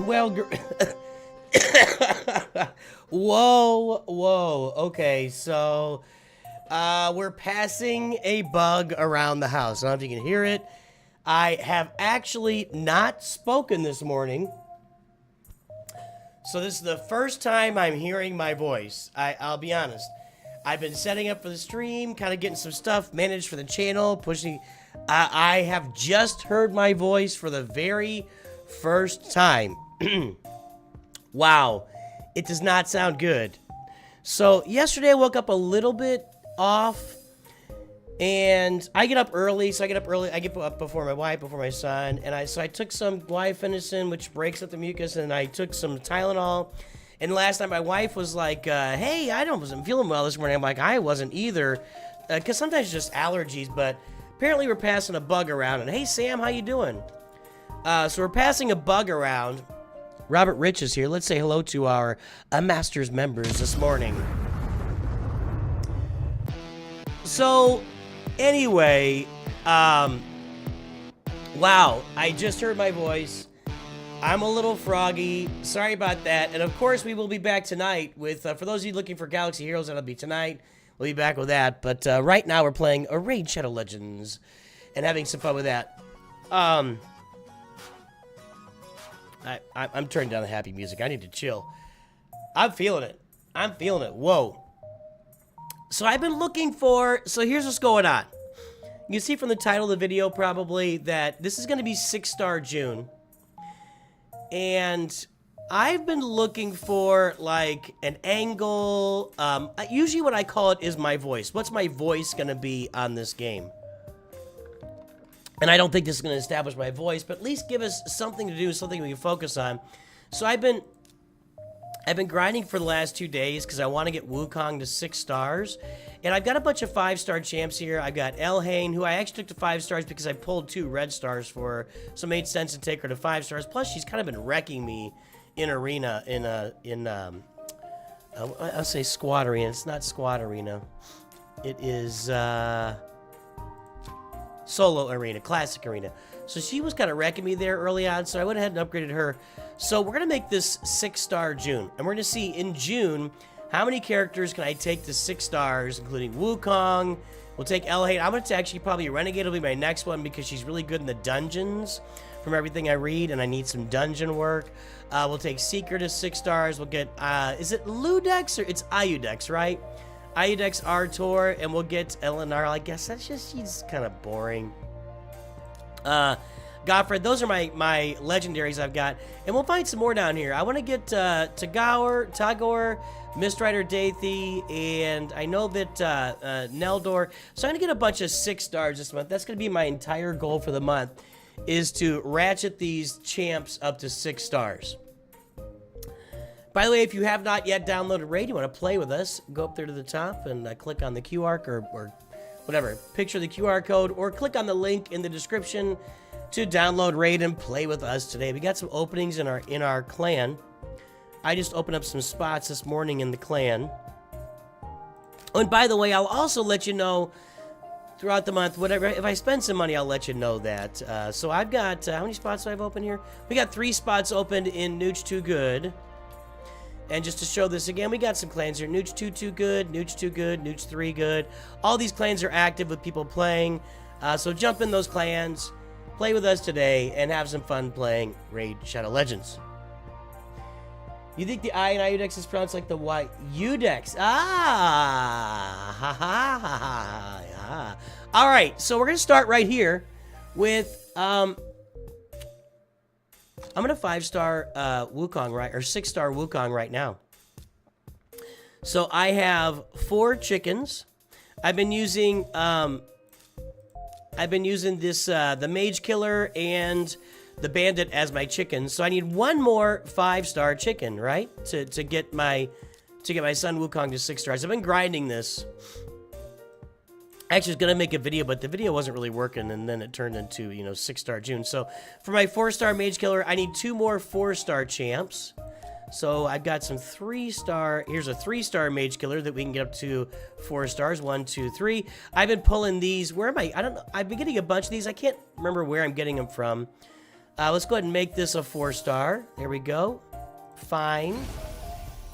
Well, whoa. Okay, so we're passing a bug around the house. I don't know if you can hear it. I have actually not spoken this morning. So this is the first time I'm hearing my voice. I'll be honest. I've been setting up for the stream, kind of getting some stuff managed for the channel, pushing. I have just heard my voice for the very first time. Wow. It does not sound good. So yesterday I woke up a little bit off. And I get up early, I get up before my wife, before my son, and I took some guaifenesin, which breaks up the mucus, and I took some Tylenol. And last night my wife was like, hey, I wasn't feeling well this morning. I'm like, I wasn't either, because sometimes it's just allergies, but apparently we're passing a bug around. And hey, Sam, how you doing? So we're passing a bug around. Robert Rich is here. Let's say hello to our Masters members this morning. So, anyway, wow, I just heard my voice. I'm a little froggy. Sorry about that. And of course, we will be back tonight with, for those of you looking for Galaxy Heroes, that'll be tonight. We'll be back with that. But right now, we're playing a Raid Shadow Legends and having some fun with that. I'm turning down the happy music. I need to chill. I'm feeling it. Whoa. So I've been looking for, so here's what's going on. You can see from the title of the video probably that this is going to be 6-star June. And I've been looking for like an angle. Usually what I call it is my voice. What's my voice going to be on this game? And I don't think this is going to establish my voice, but at least give us something to do, something we can focus on. So I've been grinding for the last 2 days because I want to get Wukong to 6 stars. And I've got a bunch of 5-star champs here. I've got Elhain, who I actually took to 5 stars because I pulled 2 red stars for her. So it made sense to take her to 5 stars. Plus, she's kind of been wrecking me in arena, I'll say squad arena. It's not squad arena. It is solo arena, classic arena. So she was kind of wrecking me there early on, so I went ahead and upgraded her. So we're going to make this 6-star June. And we're going to see in June, how many characters can I take to 6 stars, including Wukong. We'll take Elhain. I'm going to actually probably Renegade will be my next one because she's really good in the dungeons from everything I read, and I need some dungeon work. We'll take Seeker to 6 stars. We'll get, is it Ludex or it's Ayudex, right? Ayudex Artor, and we'll get Eleanor. I guess that's just, she's kind of boring. Godfred, those are my legendaries I've got. And we'll find some more down here. I want to get Tagore, Mistrider Dathy, and I know that Neldor. So I'm going to get a bunch of 6 stars this month. That's going to be my entire goal for the month, is to ratchet these champs up to 6 stars. By the way, if you have not yet downloaded Raid, you want to play with us, go up there to the top and click on the QR or whatever. Picture the QR code or click on the link in the description to download Raid and play with us today. We got some openings in our clan. I just opened up some spots this morning in the clan. Oh, and by the way, I'll also let you know throughout the month, whatever, if I spend some money, I'll let you know that. So I've got, how many spots do I have open here? We got 3 spots opened in NOOCH2GUD. And just to show this again, we got some clans here. NOOCH2GUD, NOOCH2GUD, NOOCH3GUD. All these clans are active with people playing. So jump in those clans, play with us today, and have some fun playing Raid Shadow Legends. You think the I in Ayudex is pronounced like the Y? Udex. Ah! Ha ha ha ha ha. All right, so we're going to start right here with... I'm going to 5-star Wukong, right, or 6-star Wukong right now. So I have 4 chickens. I've been using this the Mage Killer and the Bandit as my chickens. So I need 1 more 5-star chicken, right, to get my son Wukong to 6 stars. I've been grinding this. Actually, I was going to make a video, but the video wasn't really working, and then it turned into, 6-star June. So, for my 4-star Mage Killer, I need 2 more 4-star champs. So, I've got some 3-star... Here's a 3-star Mage Killer that we can get up to 4 stars. 1, 2, 3. I've been pulling these... Where am I? I don't know. I've been getting a bunch of these. I can't remember where I'm getting them from. Let's go ahead and make this a 4-star. There we go. Fine.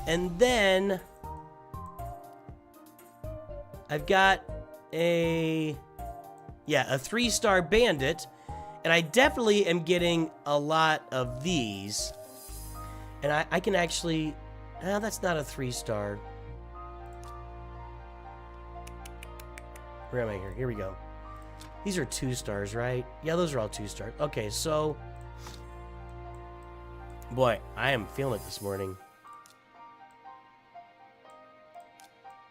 And then I've got a 3-star bandit. And I definitely am getting a lot of these. And I can actually... No, that's not a 3-star. Where am I here? Here we go. These are 2 stars, right? Yeah, those are all 2 stars. Okay, so... Boy, I am feeling it this morning.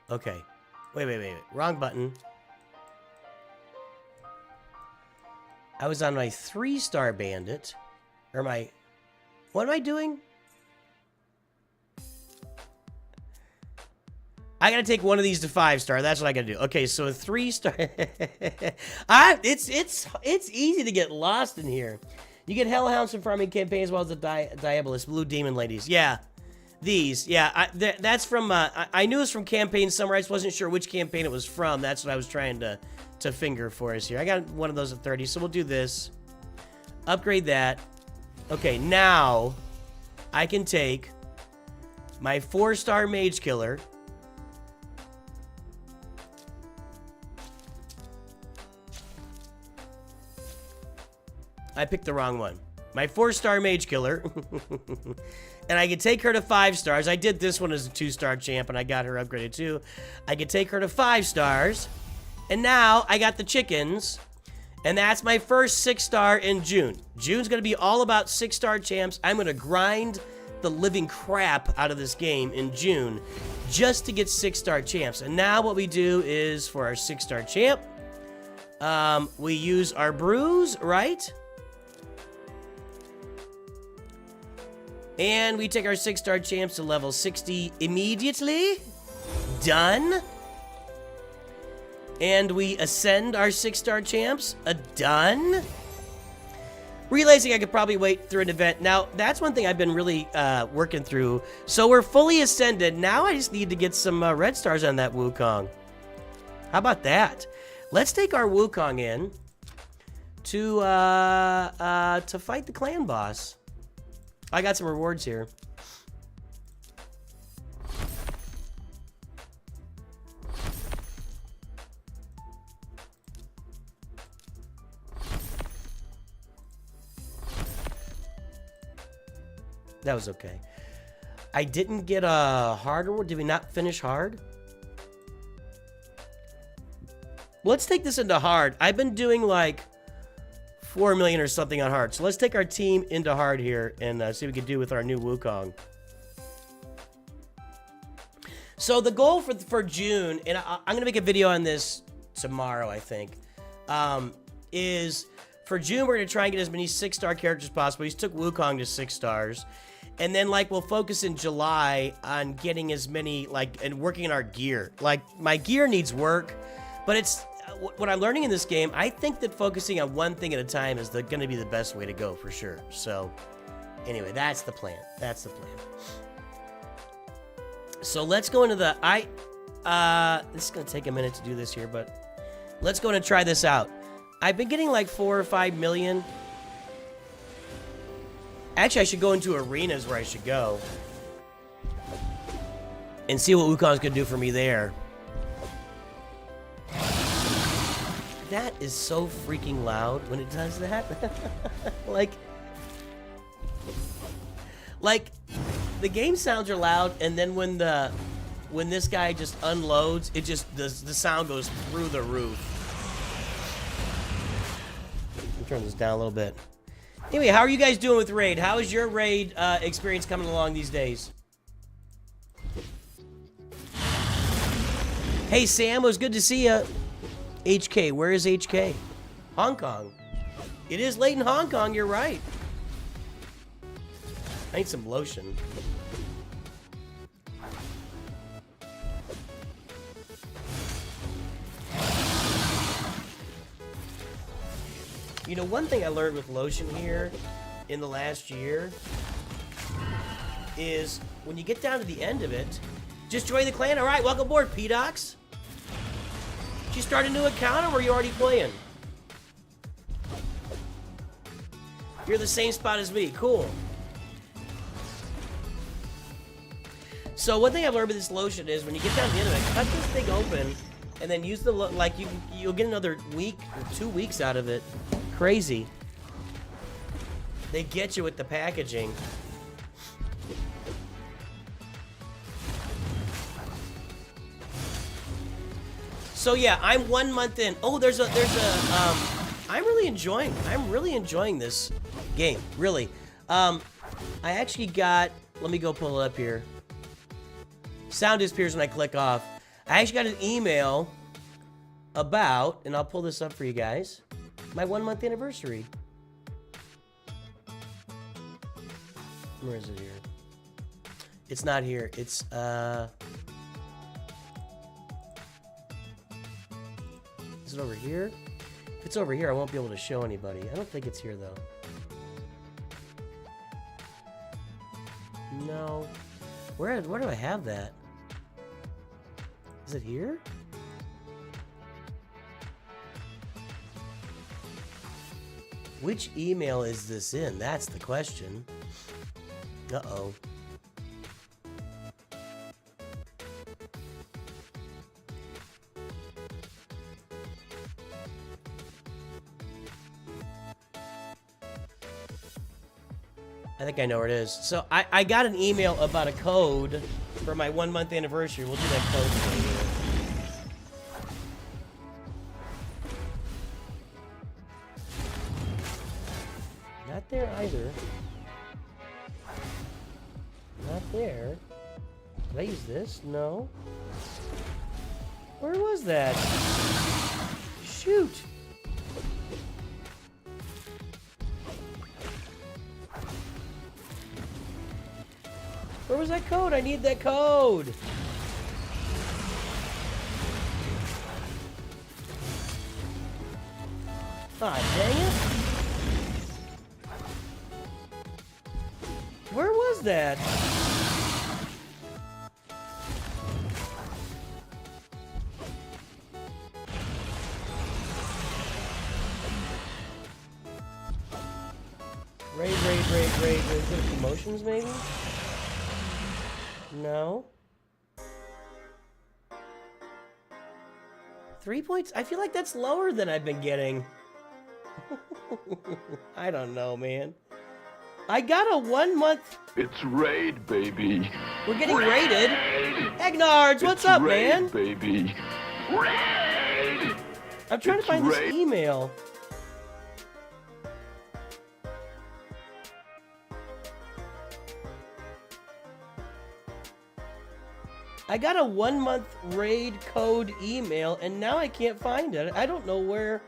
Okay. Wait. Wrong button. I was on my 3-star bandit. Or my... What am I doing? I gotta take one of these to 5-star. That's what I gotta do. Okay, so a 3-star... It's easy to get lost in here. You get Hellhounds from farming campaigns as well as the Diabolus, Blue Demon Ladies. Yeah. These. Yeah, that's from... I knew it was from Campaign Summer. I just wasn't sure which campaign it was from. That's what I was trying to finger for us here. I got one of those at 30, so we'll do this. Upgrade that. Okay, now I can take my 4-star Mage Killer. I picked the wrong one. My 4-star Mage Killer. And I can take her to 5 stars. I did this one as a 2-star champ, and I got her upgraded too. I can take her to 5 stars. And now I got the chickens. And that's my first 6-star in June. June's going to be all about 6-star champs. I'm going to grind the living crap out of this game in June just to get 6-star champs. And now what we do is for our 6-star champ, we use our brews, right? And we take our 6-star champs to level 60 immediately. Done. And we ascend our 6-star champs. Done. Realizing I could probably wait through an event. Now, that's one thing I've been really working through. So we're fully ascended. Now I just need to get some red stars on that Wukong. How about that? Let's take our Wukong in to fight the clan boss. I got some rewards here. That was okay. I didn't get a hard reward. Did we not finish hard? Let's take this into hard. I've been doing like 4 million or something on hard. So let's take our team into hard here and see what we can do with our new Wukong. So the goal for June, and I'm going to make a video on this tomorrow, I think, is for June, we're going to try and get as many 6-star characters as possible. We took Wukong to 6 stars. And then, like, we'll focus in July on getting as many, like, and working on our gear. Like, my gear needs work, but it's... What I'm learning in this game, I think that focusing on one thing at a time is going to be the best way to go, for sure. So, anyway, that's the plan. That's the plan. So, let's go into the... this is going to take a minute to do this here, but let's go in and try this out. I've been getting like 4 or 5 million. Actually, I should go into arenas where I should go. And see what Wukong's going to do for me there. That is so freaking loud when it does that. like, the game sounds are loud, and then when this guy just unloads, it just the sound goes through the roof. Let me turn this down a little bit. Anyway, how are you guys doing with raid? How is your raid experience coming along these days? Hey Sam, it was good to see you. HK, where is HK? Hong Kong. It is late in Hong Kong, you're right. I need some lotion. You know, one thing I learned with lotion here in the last year is when you get down to the end of it, just join the clan. All right, welcome aboard, P-Docs. Did you start a new account or were you already playing? You're the same spot as me. Cool. So one thing I've learned with this lotion is when you get down to the end of it, cut this thing open, and then use the like you'll get another week or 2 weeks out of it. Crazy. They get you with the packaging. So yeah, I'm 1 month in. Oh, I'm really enjoying this game. Really. I actually got. Let me go pull it up here. Sound disappears when I click off. I actually got an email about, and I'll pull this up for you guys, my 1 month anniversary. Where is it here? It's not here. It's, is it over here? If it's over here, I won't be able to show anybody. I don't think it's here, though. No. Where do I have that? Is it here? Which email is this in? That's the question. Uh-oh. I think I know where it is. So I got an email about a code for my 1 month anniversary. We'll do that code thing here. Not there either. Not there. Did I use this? No. Where was that? Shoot. Where was that code? I need that code. Ah, dang it. Where was that? Raid. Is it promotions, maybe? No. 3 points? I feel like that's lower than I've been getting. I don't know, man. I got a 1 month... It's raid, baby. We're getting raided. Egnards, what's up, raid, man? Baby. Raid. I'm trying to find this email. I got a 1 month raid code email, and now I can't find it. I don't know where.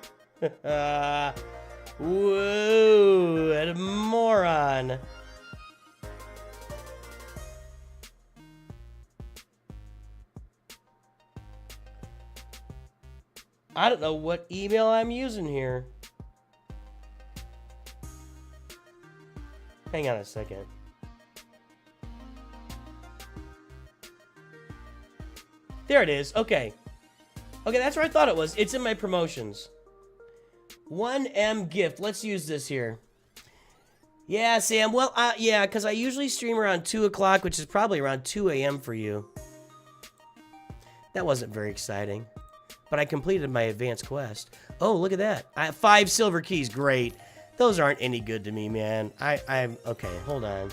Whoa, what a moron. I don't know what email I'm using here. Hang on a second. There it is. Okay. Okay, that's where I thought it was. It's in my promotions. 1M gift. Let's use this here. Yeah, Sam. Well, yeah, because I usually stream around 2 o'clock, which is probably around 2 a.m. for you. That wasn't very exciting. But I completed my advanced quest. Oh, look at that. I have 5 silver keys. Great. Those aren't any good to me, man. I'm... Okay, hold on.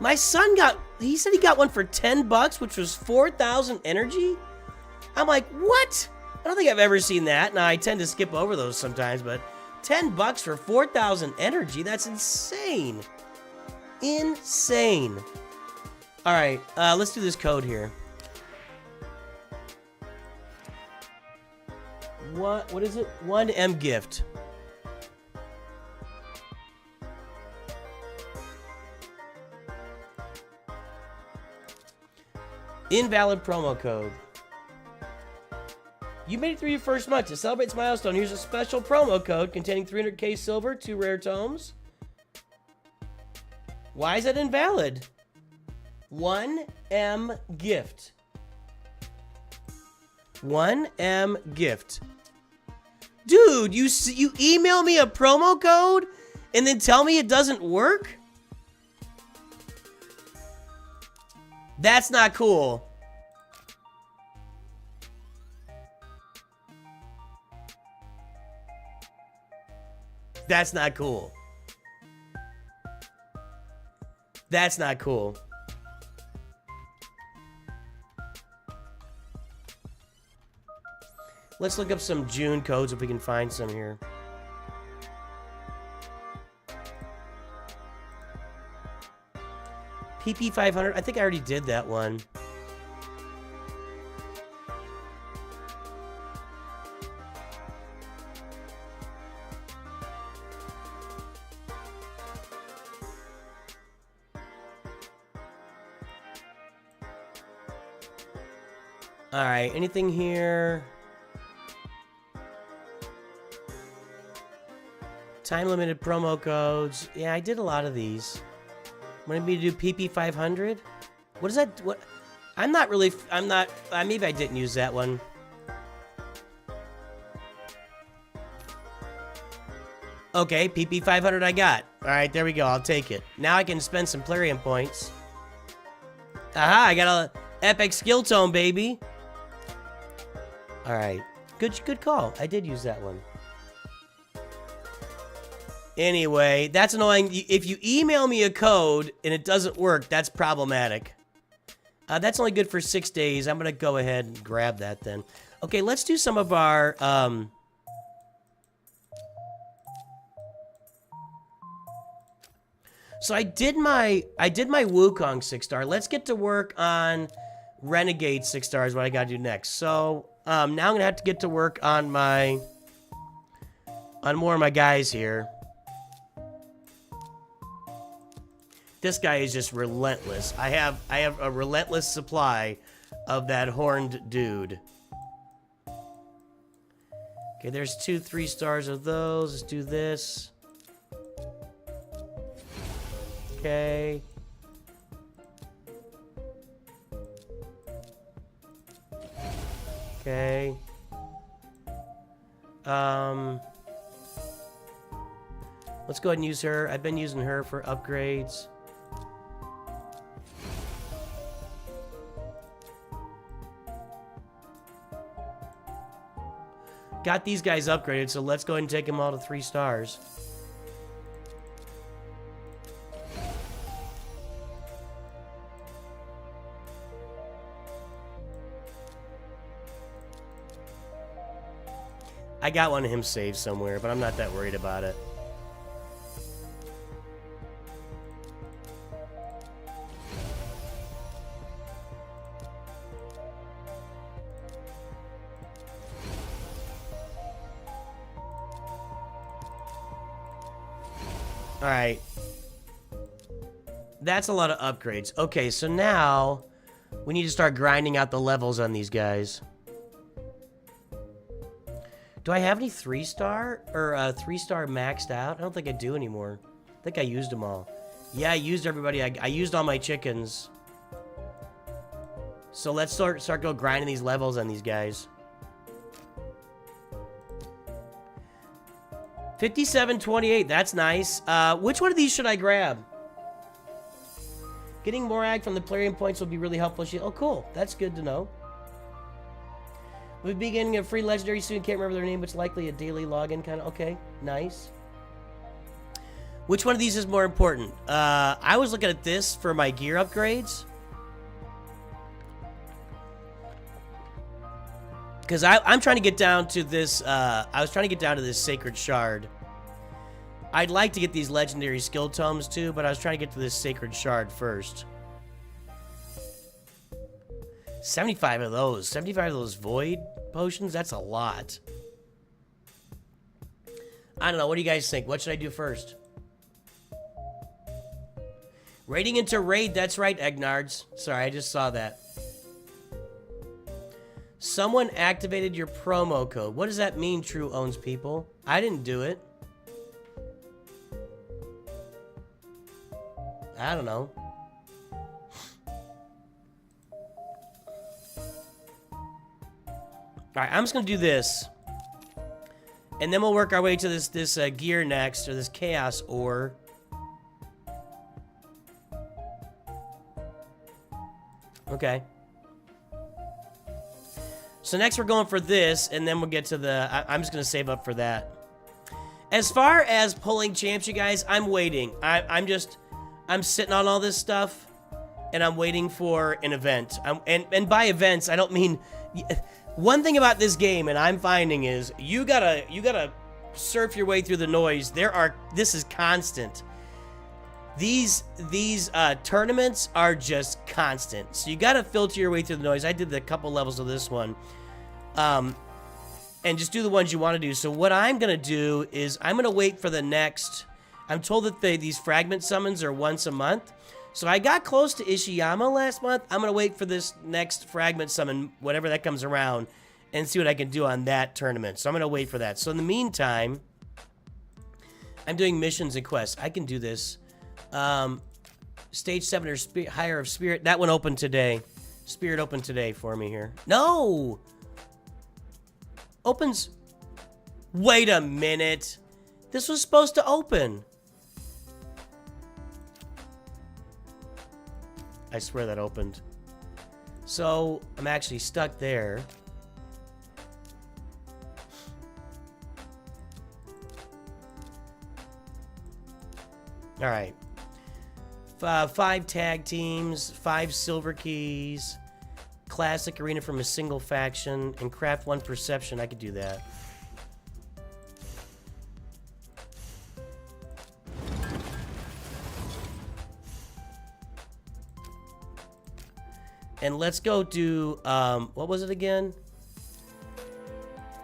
My son got... He said he got one for $10, which was 4,000 energy? I'm like, what? I don't think I've ever seen that. Now, I tend to skip over those sometimes, but $10 for 4,000 energy? That's insane. Insane. All right, let's do this code here. What is it? 1M gift. Invalid promo code. You made it through your first month. To celebrate this milestone, here's a special promo code containing 300k silver, 2 rare tomes. Why is that invalid? 1M gift. 1M gift. Dude, you email me a promo code and then tell me it doesn't work? That's not cool. That's not cool. That's not cool. Let's look up some June codes if we can find some here. PP 500. I think I already did that one. All right, anything here? Time limited promo codes. Yeah, I did a lot of these. Want me to do PP 500? What is that? What? I'm not really. I'm not. Maybe I didn't use that one. Okay, PP 500 I got. All right, there we go. I'll take it. Now I can spend some Plarium points. Aha! I got a epic skill tome, baby. All right, good call. I did use that one. Anyway, that's annoying. If you email me a code and it doesn't work, that's problematic. That's only good for 6 days. I'm going to go ahead and grab that then. Okay, let's do some of our... So I did my Wukong 6-star. Let's get to work on Renegade 6 stars, what I got to do next. So now I'm going to have to get to work on more of my guys here. This guy is just relentless. I have a relentless supply of that horned dude. Okay, there's 2 3-stars of those. Let's do this. Okay. Okay. Let's go ahead and use her. I've been using her for upgrades. Got these guys upgraded, so let's go ahead and take them all to 3 stars. I got one of him saved somewhere, but I'm not that worried about it. Alright. That's a lot of upgrades. Okay, so now we need to start grinding out the levels on these guys. Do I have any 3-star or 3-star maxed out? I don't think I do anymore. I think I used them all. Yeah, I used everybody. I used all my chickens. So let's start go grinding these levels on these guys. 5728, that's nice. Which one of these should I grab? Getting more ag from the Plarium points will be really helpful. Oh, cool. That's good to know. We'll be getting a free legendary soon. Can't remember their name, but it's likely a daily login kind of. Okay, nice. Which one of these is more important? I was looking at this for my gear upgrades. Because I'm trying to get down to this, I was trying to get down to this Sacred Shard. I'd like to get these legendary skill tomes too, but I was trying to get to this Sacred Shard first. 75 of those. 75 of those void potions? That's a lot. I don't know. What do you guys think? What should I do first? Raiding into raid. That's right, Egnards. Sorry, I just saw that. Someone activated your promo code. What does that mean, True Owns People? I didn't do it. I don't know. Alright, I'm just going to do this. And then we'll work our way to this gear next, or this chaos ore. Okay. So next we're going for this, and then we'll get to the... I'm just going to save up for that. As far as pulling champs, you guys, I'm waiting. I'm sitting on all this stuff, and I'm waiting for an event. And by events, I don't mean... One thing about this game, and I'm finding, is you gotta surf your way through the noise. This is constant. These tournaments are just constant. So you gotta filter your way through the noise. I did a couple levels of this one. And just do the ones you want to do. So what I'm gonna do is I'm gonna wait for the next... I'm told that these fragment summons are once a month. So I got close to Ishiyama last month. I'm going to wait for this next fragment summon, whatever that comes around, and see what I can do on that tournament. So I'm going to wait for that. So in the meantime, I'm doing missions and quests. I can do this. Stage 7 or higher of Spirit. That one opened today. Spirit opened today for me here. No! Opens... Wait a minute. This was supposed to open. I swear that opened. So, I'm actually stuck there. Alright. 5 tag teams, 5 silver keys, classic arena from a single faction, and craft 1 perception. I could do that. And let's go do, what was it again?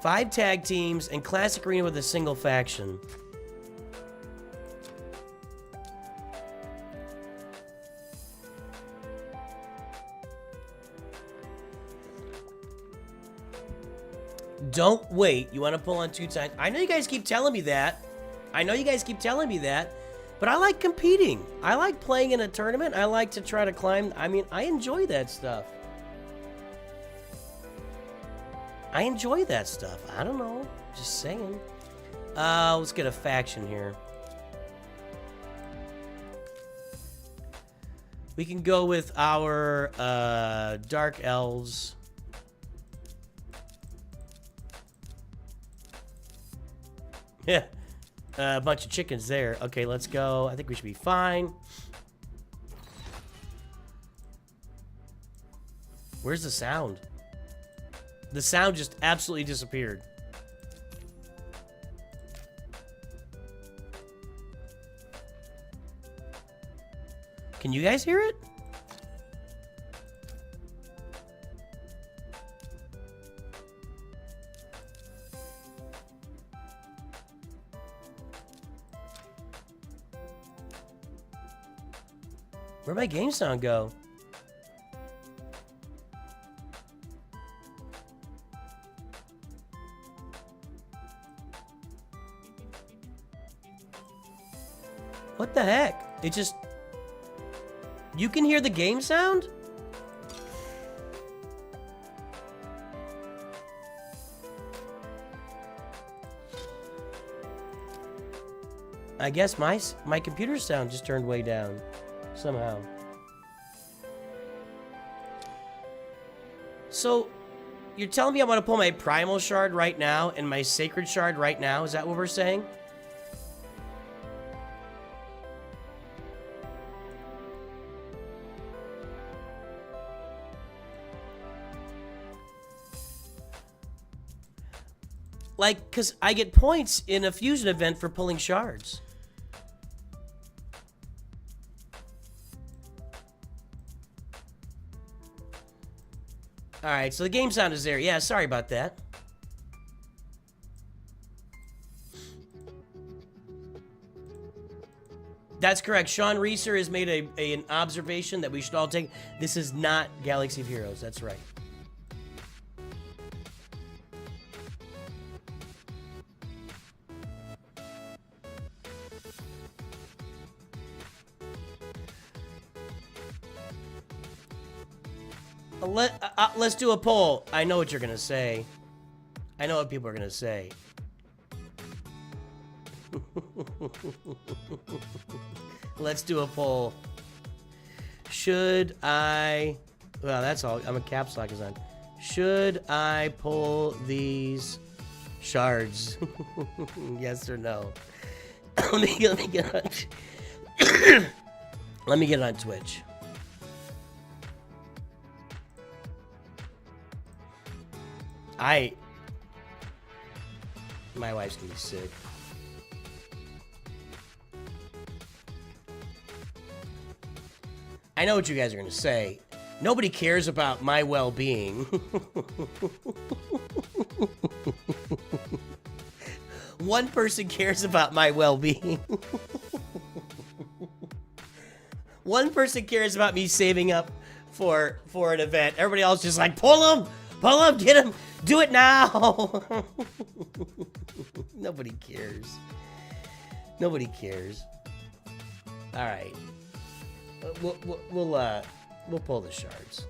5 tag teams and classic arena with a single faction. Don't wait. You want to pull on 2 times. I know you guys keep telling me that. But I like competing. I like playing in a tournament. I like to try to climb. I mean, I enjoy that stuff. I don't know. Just saying. Let's get a faction here. We can go with our Dark Elves. Yeah. A bunch of chickens there. Okay, let's go. I think we should be fine. Where's the sound? The sound just absolutely disappeared. Can you guys hear it? Where'd my game sound go? What the heck? It just... You can hear the game sound? I guess my computer sound just turned way down. Somehow. So, you're telling me I want to pull my Primal shard right now and my Sacred shard right now? Is that what we're saying? Like, because I get points in a fusion event for pulling shards. Alright, so the game sound is there. Yeah, sorry about that. That's correct. Sean Reeser has made an observation that we should all take. This is not Galaxy of Heroes. That's right. Let's do a poll. I know what you're gonna say. I know what people are gonna say. Let's do a poll. Should I... Well, that's all. I'm a caps lock is on. Should I pull these shards? Yes or no? let me get on. Let me get on Twitch. My wife's gonna be sick. I know what you guys are gonna say. Nobody cares about my well-being. One person cares about my well-being. One person cares about me saving up for an event. Everybody else just like, pull him, get him, do it now. Nobody cares. Nobody cares. All right, we'll pull the shards.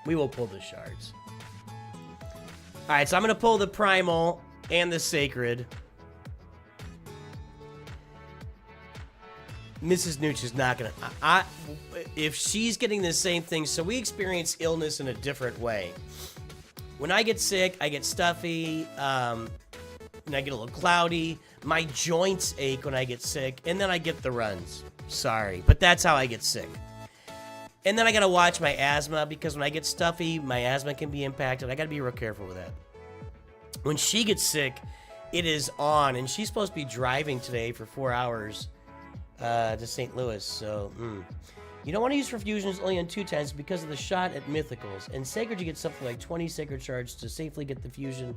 We will pull the shards. All right, so I'm gonna pull the Primal and the Sacred. Mrs. Nooch is not gonna. If she's getting the same thing, so we experience illness in a different way. When I get sick, I get stuffy, and I get a little cloudy. My joints ache when I get sick, and then I get the runs. Sorry, but that's how I get sick. And then I gotta watch my asthma, because when I get stuffy, my asthma can be impacted. I gotta be real careful with that. When she gets sick, it is on, and she's supposed to be driving today for 4 hours to St. Louis, so you don't want to use perfusions only on 2 times because of the shot at mythicals. And sacred, you get something like 20 sacred shards to safely get the fusion.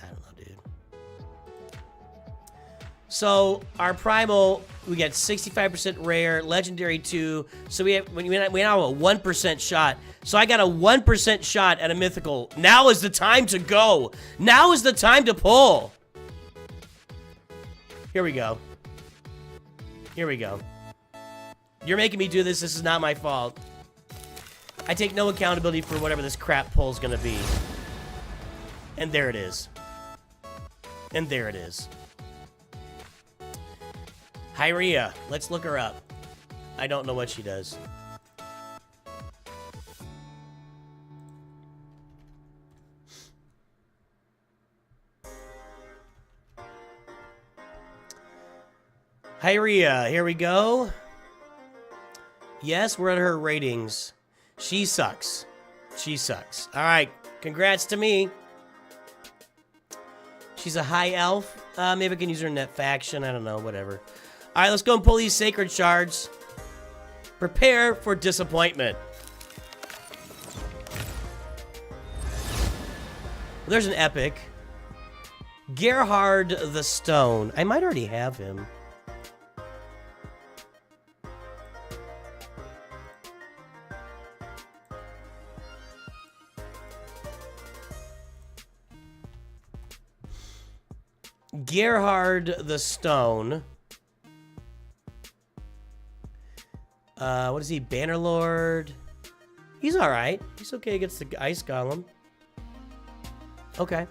I don't know, dude. So our Primal, we get 65% rare, legendary 2. So we now have a 1% shot. So I got a 1% shot at a mythical. Now is the time to go. Now is the time to pull. Here we go. Here we go. You're making me do this. This is not my fault. I take no accountability for whatever this crap pull is going to be. And there it is. And there it is. Hydra. Let's look her up. I don't know what she does. Hydra, here we go. Yes, we're at her ratings. She sucks. She sucks. All right, congrats to me. She's a high elf. Maybe I can use her in that faction. I don't know, whatever. All right, let's go and pull these sacred shards. Prepare for disappointment. There's an epic. Gerhard the Stone. I might already have him. Gerhard the Stone. What is he? Bannerlord. He's alright. He's okay against the Ice Golem. Okay.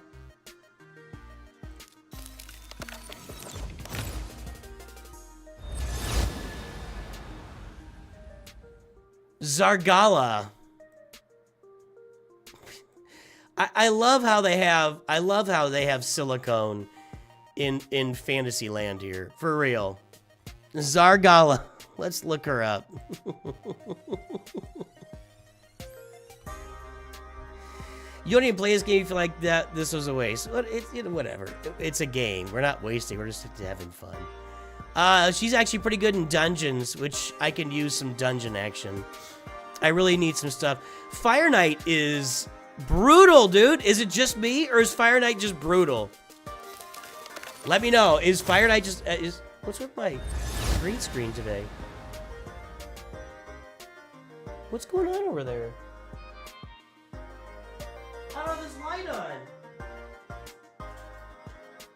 Zargala. I love how they have silicone in Fantasyland here. For real. Zargala. Let's look her up. You don't even play this game if you feel like that this was a waste. Whatever. It's a game. We're not wasting. We're just having fun. She's actually pretty good in dungeons, which I can use some dungeon action. I really need some stuff. Fire Knight is brutal, dude. Is it just me, or is Fire Knight just brutal? Let me know. Is Fire Knight just... what's with my green screen today? What's going on over there? I don't have this light on.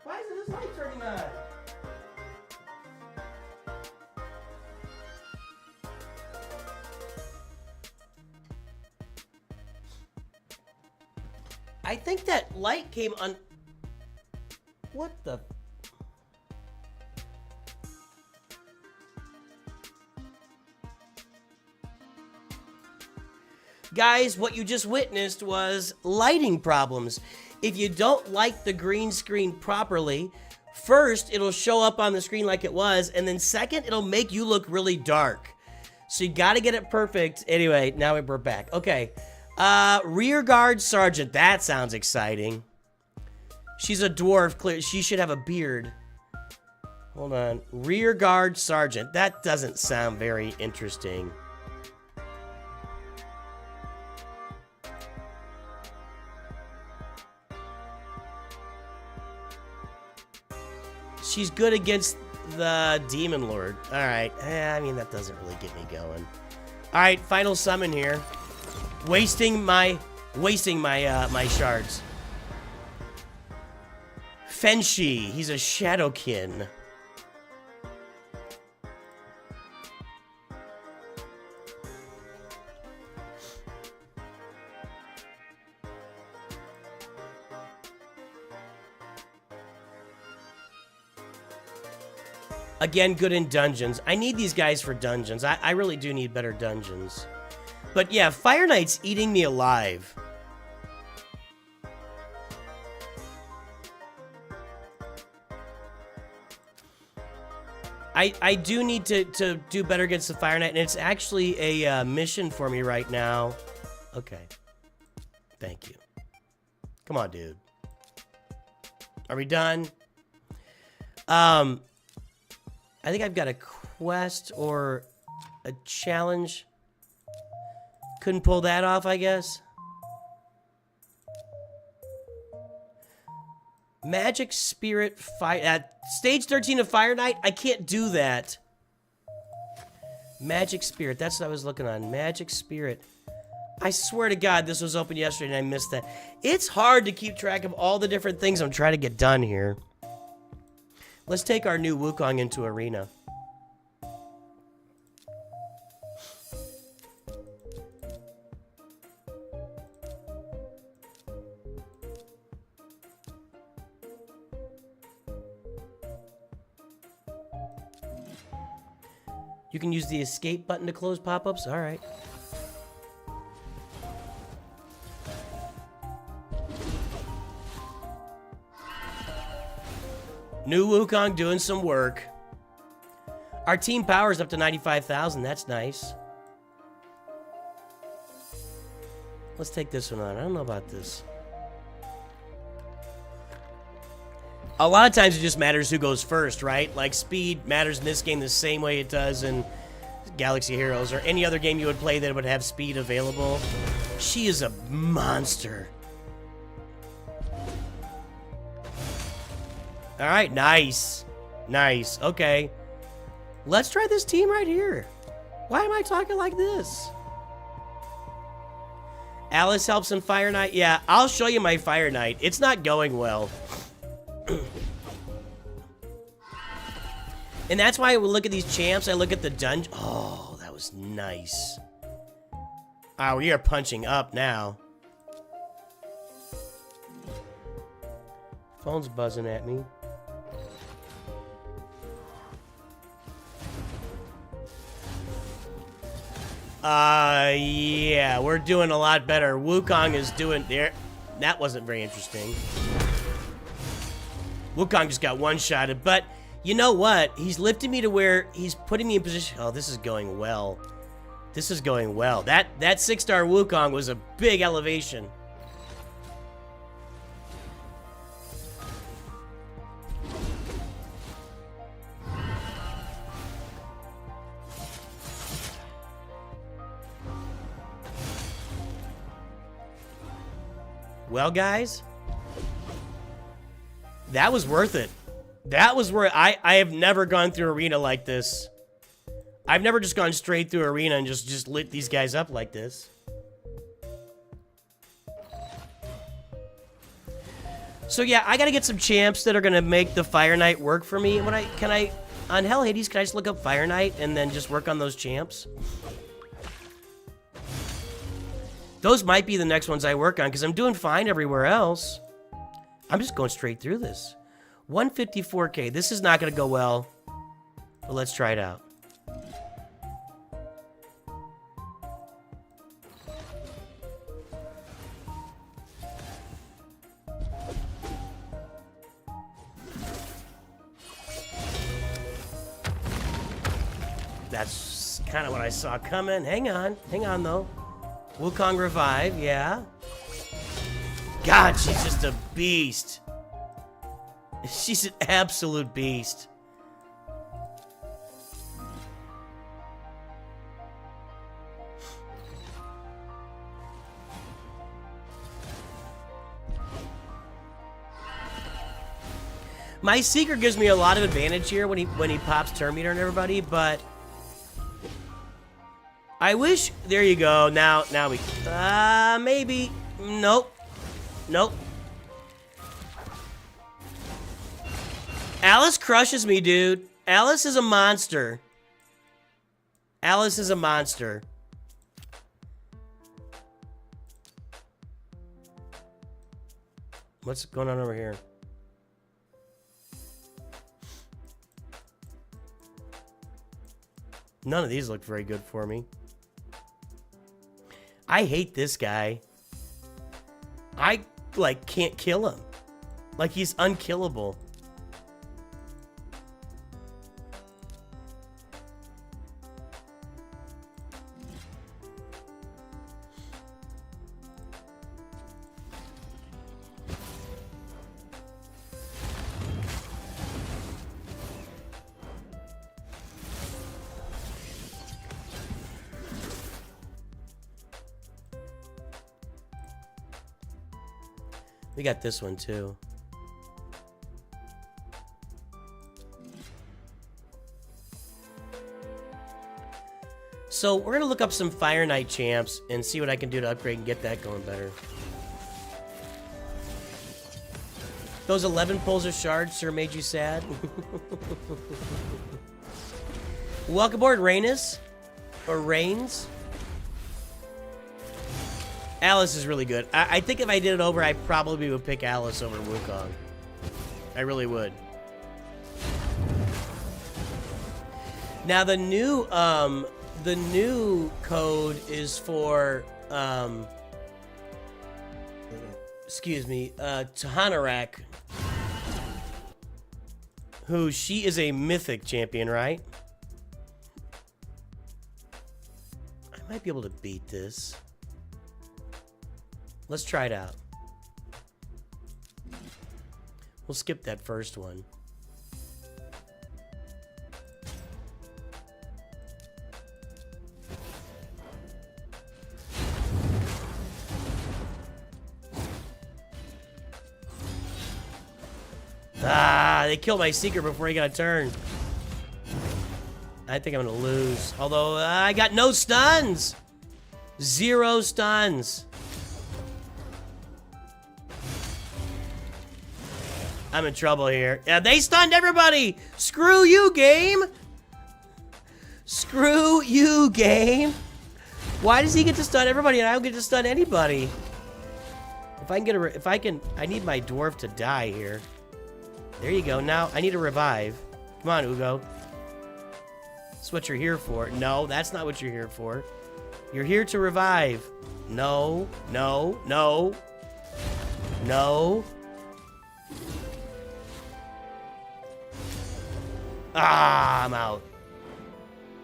Why isn't this light turning on? I think that light came on... What the? Guys, what you just witnessed was lighting problems. If you don't light the green screen properly, first, it'll show up on the screen like it was, and then second, it'll make you look really dark. So you gotta get it perfect. Anyway, now we're back. Okay. Rearguard Sergeant. That sounds exciting. She's a dwarf. Clear. She should have a beard. Hold on. Rearguard Sergeant. That doesn't sound very interesting. She's good against the Demon Lord. All right. I mean, that doesn't really get me going. All right, final summon here. Wasting my shards. Fenshi. He's a Shadowkin. Again, good in dungeons. I need these guys for dungeons. I really do need better dungeons. But yeah, Fire Knight's eating me alive. I do need to do better against the Fire Knight, and it's actually a mission for me right now. Okay. Thank you. Come on, dude. Are we done? I think I've got a quest or a challenge. Couldn't pull that off, I guess. Magic Spirit Fire... At stage 13 of Fire Knight, I can't do that. Magic Spirit, that's what I was looking on. Magic Spirit. I swear to God, this was open yesterday and I missed that. It's hard to keep track of all the different things I'm trying to get done here. Let's take our new Wukong into Arena. You can use the escape button to close pop-ups? All right. New Wukong doing some work. Our team power is up to 95,000. That's nice. Let's take this one on. I don't know about this. A lot of times it just matters who goes first, right? Like speed matters in this game the same way it does in Galaxy Heroes or any other game you would play that would have speed available. She is a monster. All right, nice. Nice, okay. Let's try this team right here. Why am I talking like this? Alice helps in Fire Knight. Yeah, I'll show you my Fire Knight. It's not going well. And that's why I would look at these champs. I look at the dungeon. Oh, that was nice. Oh, we are punching up now. Phone's buzzing at me. Yeah, we're doing a lot better. Wukong is doing there. That wasn't very interesting. Wukong just got one-shotted, but you know what? He's lifting me to where he's putting me in position. Oh, this is going well. This is going well. That 6-star Wukong was a big elevation. Well, guys, that was worth it. That was where I have never gone through Arena like this. I've never just gone straight through Arena and just lit these guys up like this. So yeah, I gotta get some champs that are gonna make the Fire Knight work for me. Can I on Hell Hades, can I just look up Fire Knight and then just work on those champs? Those might be the next ones I work on because I'm doing fine everywhere else. I'm just going straight through this. 154k. This is not going to go well, but let's try it out. That's kind of what I saw coming. Hang on though. Wukong revive, yeah. God, she's just a beast. She's an absolute beast. My Seeker gives me a lot of advantage here when he pops turn meter on everybody, but I wish. There you go. Now we maybe. Nope. Alice crushes me, dude. Alice is a monster. Alice is a monster. What's going on over here? None of these look very good for me. I hate this guy. I, like, can't kill him. Like, he's unkillable. We got this one too. So we're gonna look up some Fire Knight champs and see what I can do to upgrade and get that going better. Those 11 pulls of shards sure made you sad. Welcome aboard, Rainus. Or Rains. Alice is really good. I think if I did it over, I probably would pick Alice over Wukong. I really would. Now the new code is for excuse me, Tahanarak, who she is a mythic champion, right? I might be able to beat this. Let's try it out. We'll skip that first one. Ah, they killed my Seeker before he got a turn. I think I'm gonna lose. Although, I got no stuns! 0 stuns. I'm in trouble here. Yeah, they stunned everybody! Screw you, game! Screw you, game! Why does he get to stun everybody and I don't get to stun anybody? If I can get I need my dwarf to die here. There you go. Now, I need a revive. Come on, Ugo. That's what you're here for. No, that's not what you're here for. You're here to revive. No, no, no. No. Ah, I'm out.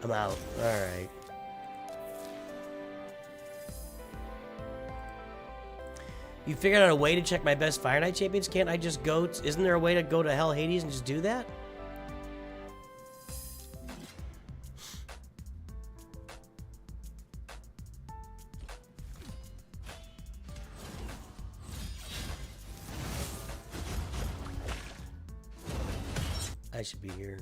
I'm out. All right. You figured out a way to check my best Fire Knight champions? Can't I just go? Isn't there a way to go to Hell Hades and just do that? I should be here.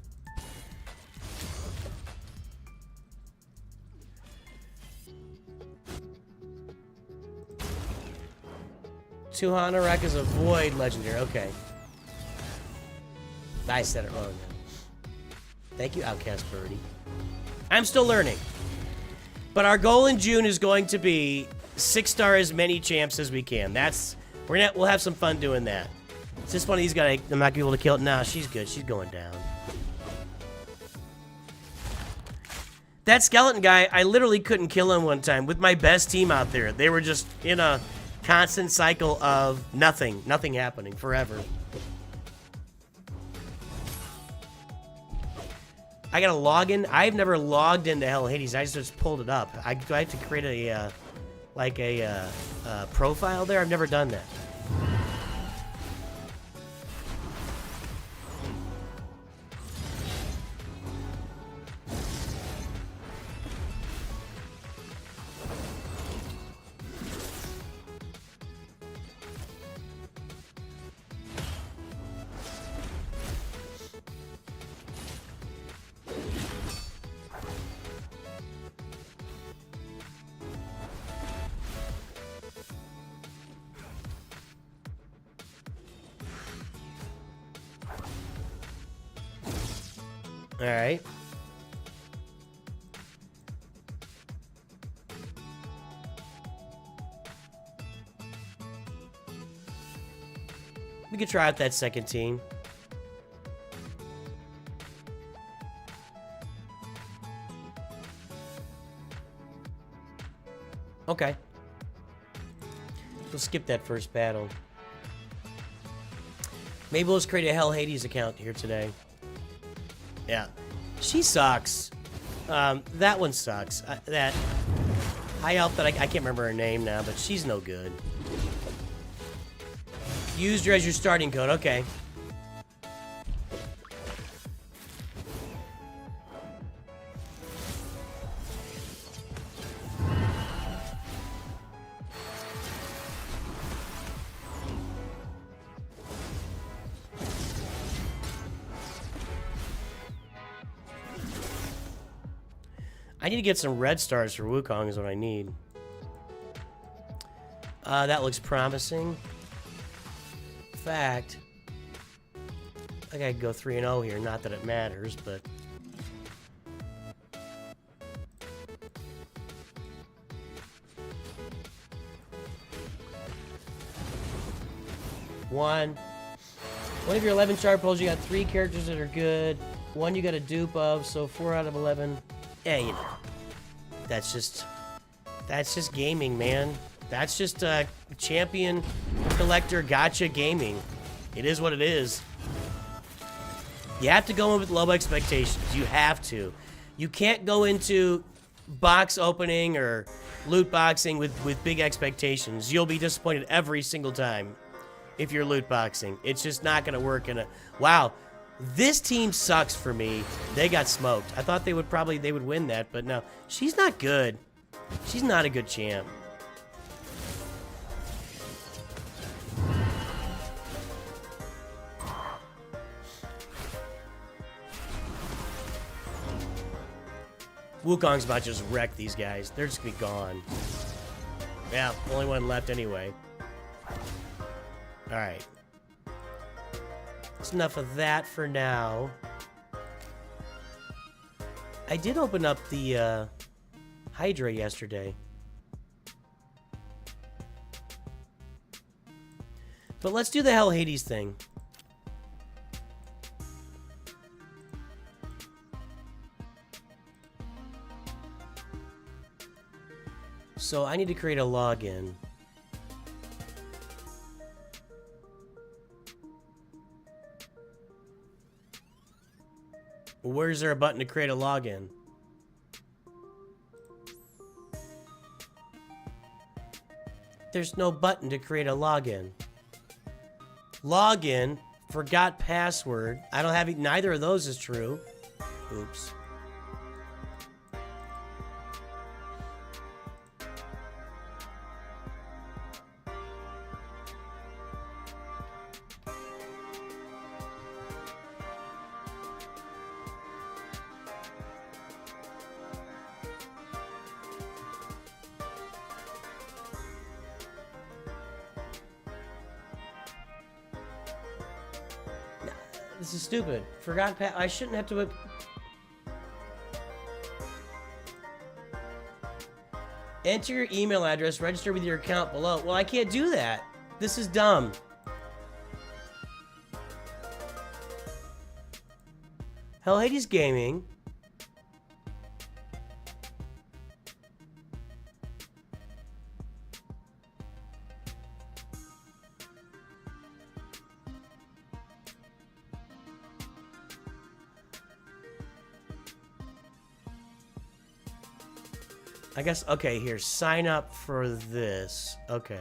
Tuhanarak is a void legendary. Okay. I said it wrong. Thank you, Outcast Birdie. I'm still learning. But our goal in June is going to be 6-star as many champs as we can. We'll have some fun doing that. Is this one of these guys? I'm not gonna be able to kill it. No, she's good. She's going down. That skeleton guy, I literally couldn't kill him one time with my best team out there. They were just in a constant cycle of nothing happening forever. I gotta log in. I've never logged into Hell Hades. I just pulled it up. Do I have to create a profile there? I've never done that. All right. We could try out that second team. Okay. We'll skip that first battle. Maybe we'll just create a Hell Hades account here today. Yeah. She sucks. That one sucks. That high elf that I can't remember her name now, but she's no good. Used her as your starting code. Okay. I need to get some red stars for Wukong is what I need. That looks promising. In fact, I gotta go 3-0 here. Not that it matters, but... One of your 11 shard pulls, you got 3 characters that are good. 1 you got a dupe of, so 4 out of 11. Yeah, you know. That's just gaming, man. That's just champion collector gotcha gaming. It is what it is. You have to go in with low expectations. You have to. You can't go into box opening or loot boxing with big expectations. You'll be disappointed every single time if you're loot boxing. It's just not going to work in a... Wow. This team sucks for me. They got smoked. I thought they would win that, but no. She's not good. She's not a good champ. Wukong's about to just wreck these guys. They're just gonna be gone. Yeah, only one left anyway. Alright. That's enough of that for now. I did open up the Hydra yesterday. But let's do the Hell Hades thing. So I need to create a login. Where's there a button to create a login? There's no button to create a login. Login, forgot password. I don't have neither of those is true. Oops. This is stupid. Forgot I shouldn't have to... Enter your email address, register with your account below. Well, I can't do that. This is dumb. Hell Hades Gaming. I guess, okay, here, sign up for this. Okay.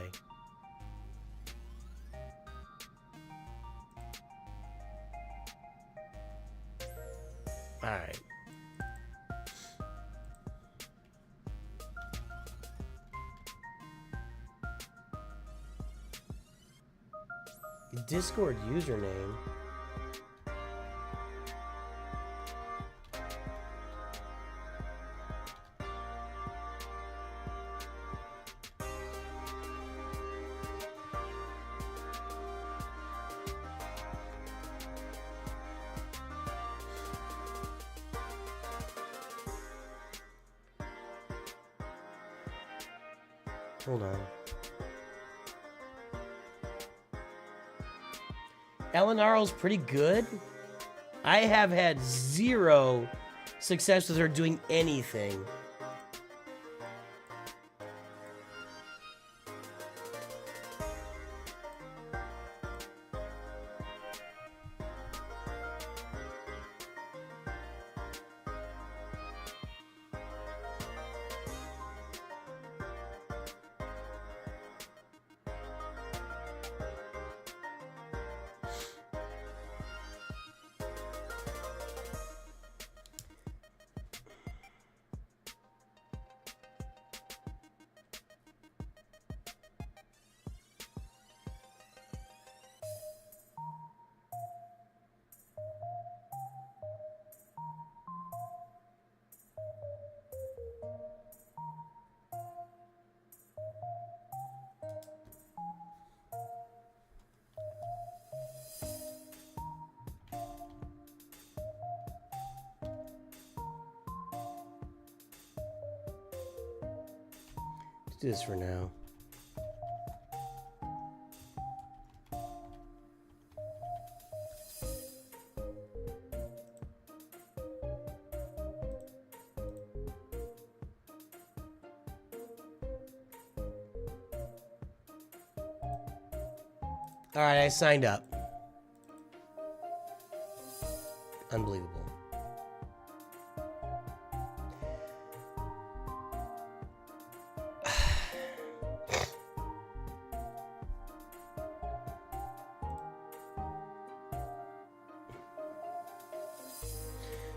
Alright. Discord username. Hold on. Elinarl's pretty good. I have had 0 success with her doing anything. Let's do this for now. All right, I signed up. Unbelievable.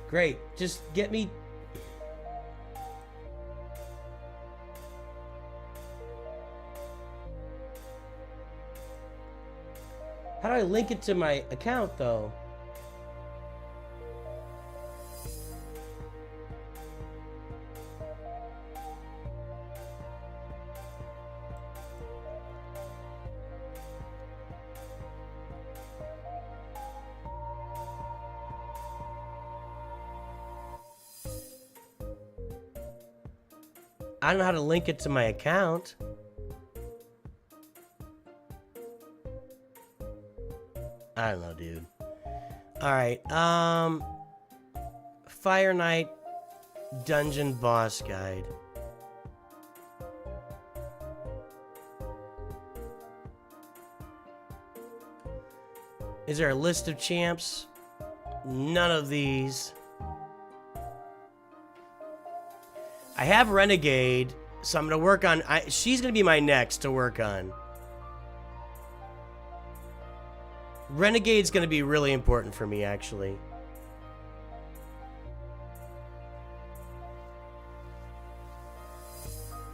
Great, just get me... How do I link it to my account, though? I don't know how to link it to my account. I don't know, dude. Alright, Fire Knight Dungeon Boss Guide. Is there a list of champs? None of these. I have Renegade, so I'm going to work on... she's going to be my next to work on. Renegade's going to be really important for me, actually.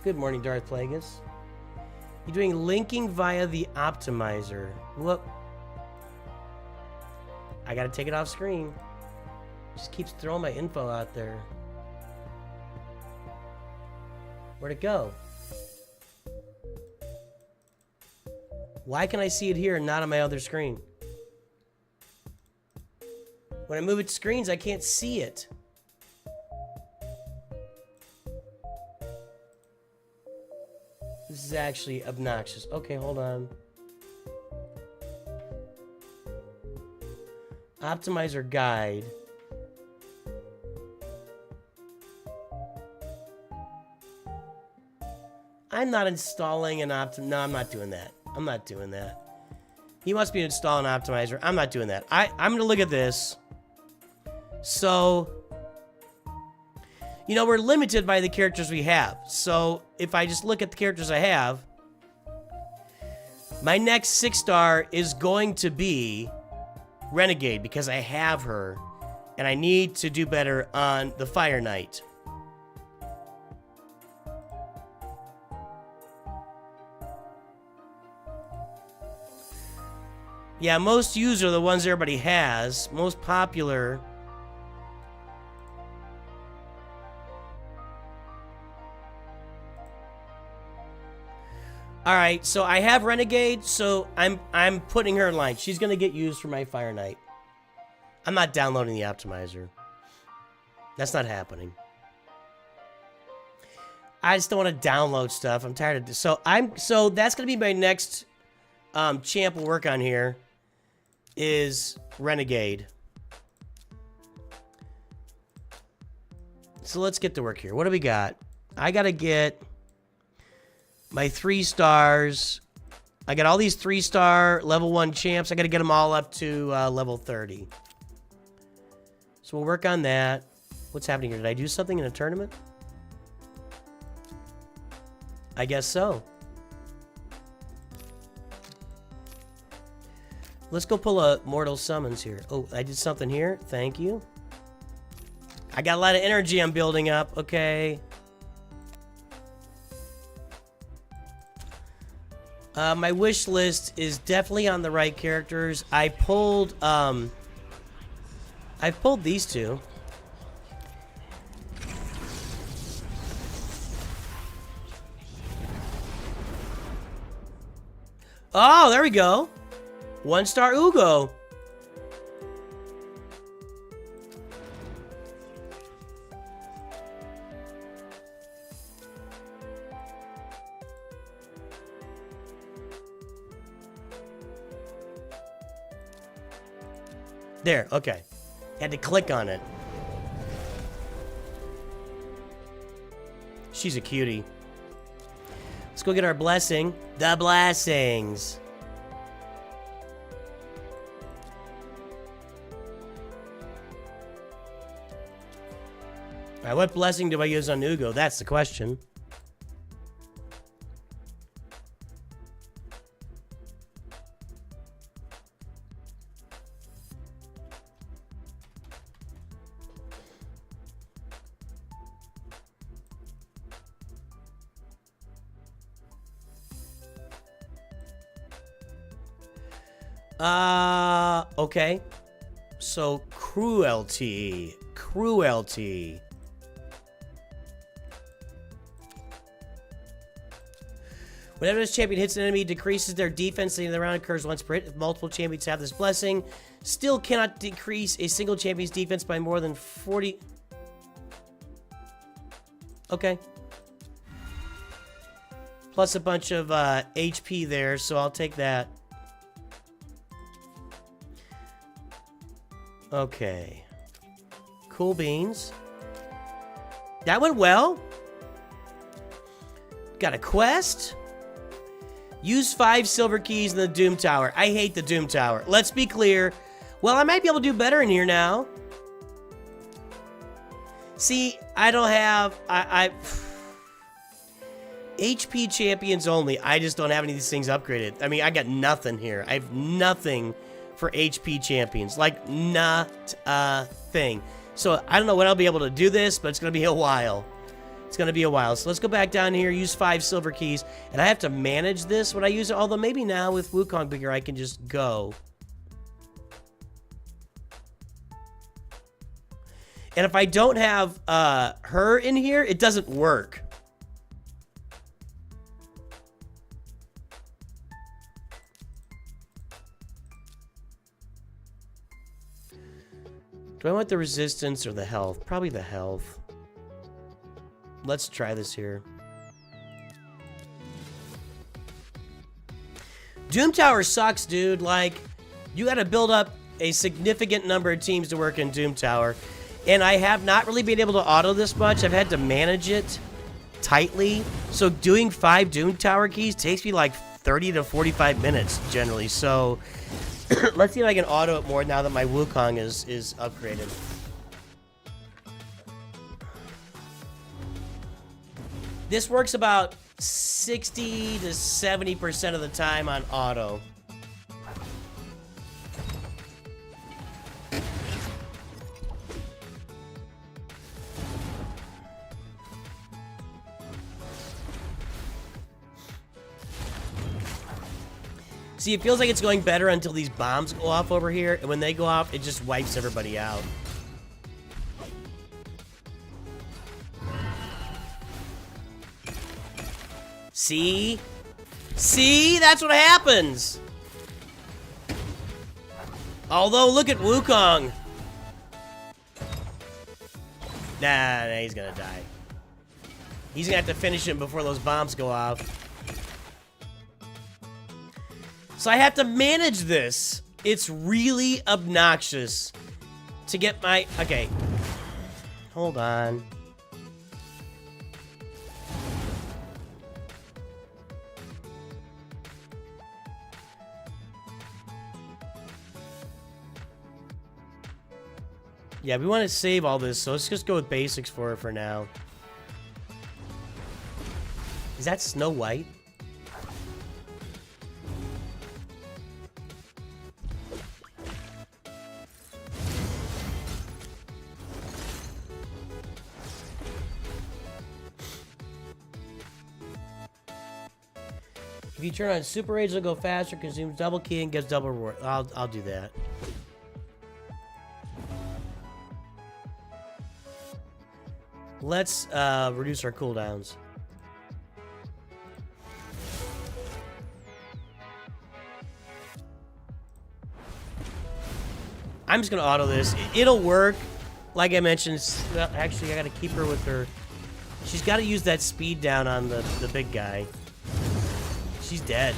Good morning, Darth Plagueis. You're doing linking via the optimizer. Whoop. I got to take it off screen. Just keeps throwing my info out there. Where'd it go? Why can I see it here and not on my other screen? When I move it to screens, I can't see it. This is actually obnoxious. Okay, hold on. Optimizer guide. I'm not installing an No, I'm not doing that. I'm not doing that. He wants me to install an optimizer. I'm not doing that. I'm going to look at this. So, you know, we're limited by the characters we have. So, if I just look at the characters I have, my next 6-star is going to be Renegade because I have her. And I need to do better on the Fire Knight. Yeah, most used are the ones everybody has. Most popular. All right, so I have Renegade, so I'm putting her in line. She's gonna get used for my Fire Knight. I'm not downloading the optimizer. That's not happening. I just don't want to download stuff. I'm tired of this. So that's gonna be my next champ we'll work on here. Is Renegade. So let's get to work here. What do we got? I gotta get my 3 stars. I got all these 3-star level 1 champs. I gotta get them all up to level 30. So we'll work on that. What's happening here? Did I do something in a tournament? I guess so. Let's go pull a Mortal Summons here. Oh, I did something here. Thank you. I got a lot of energy I'm building up. Okay. My wish list is definitely on the right characters. I've pulled these 2. Oh, there we go. 1-star Ugo. There, okay. Had to click on it. She's a cutie. Let's go get our blessing. The blessings. Alright, what blessing do I use on Ugo? That's the question. Okay. So, cruelty. Cruelty. Whenever this champion hits an enemy, it decreases their defense. The end of the round occurs once per hit. If multiple champions have this blessing, still cannot decrease a single champion's defense by more than 40. Okay. Plus a bunch of HP there, so I'll take that. Okay. Cool beans. That went well. Got a quest. Use 5 silver keys in the Doom Tower. I hate the Doom Tower. Let's be clear. Well, I might be able to do better in here now. See, I don't have... HP champions only. I just don't have any of these things upgraded. I mean, I got nothing here. I have nothing for HP champions. Like, not a thing. So, I don't know when I'll be able to do this, but it's going to be a while. It's going to be a while. So, let's go back down here, use 5 silver keys. And I have to manage this when I use it. Although, maybe now with Wukong Bigger, I can just go. And if I don't have her in here, it doesn't work. Do I want the resistance or the health? Probably the health. Let's try this here. Doom Tower sucks, dude. Like, you gotta build up a significant number of teams to work in Doom Tower. And I have not really been able to auto this much. I've had to manage it. tightly. So doing 5 Doom Tower keys takes me like 30 to 45 minutes generally. So let's see if I can auto it more now that my Wukong is upgraded. This works about 60 to 70% of the time on auto. See, it feels like it's going better until these bombs go off over here, and when they go off, it just wipes everybody out. See? See? That's what happens! Although, look at Wukong. Nah, he's gonna die. He's gonna have to finish him before those bombs go off. So I have to manage this. It's really obnoxious to get my... Okay. Hold on. Yeah, we want to save all this, so let's just go with basics for it for now. Is that Snow White? If you turn on Super Rage, it'll go faster, consumes double key, and gets double reward. I'll do that. Let's reduce our cooldowns. I'm just gonna auto this. It'll work. Like I mentioned, well, actually I gotta keep her with her. She's gotta use that speed down on the big guy. She's dead.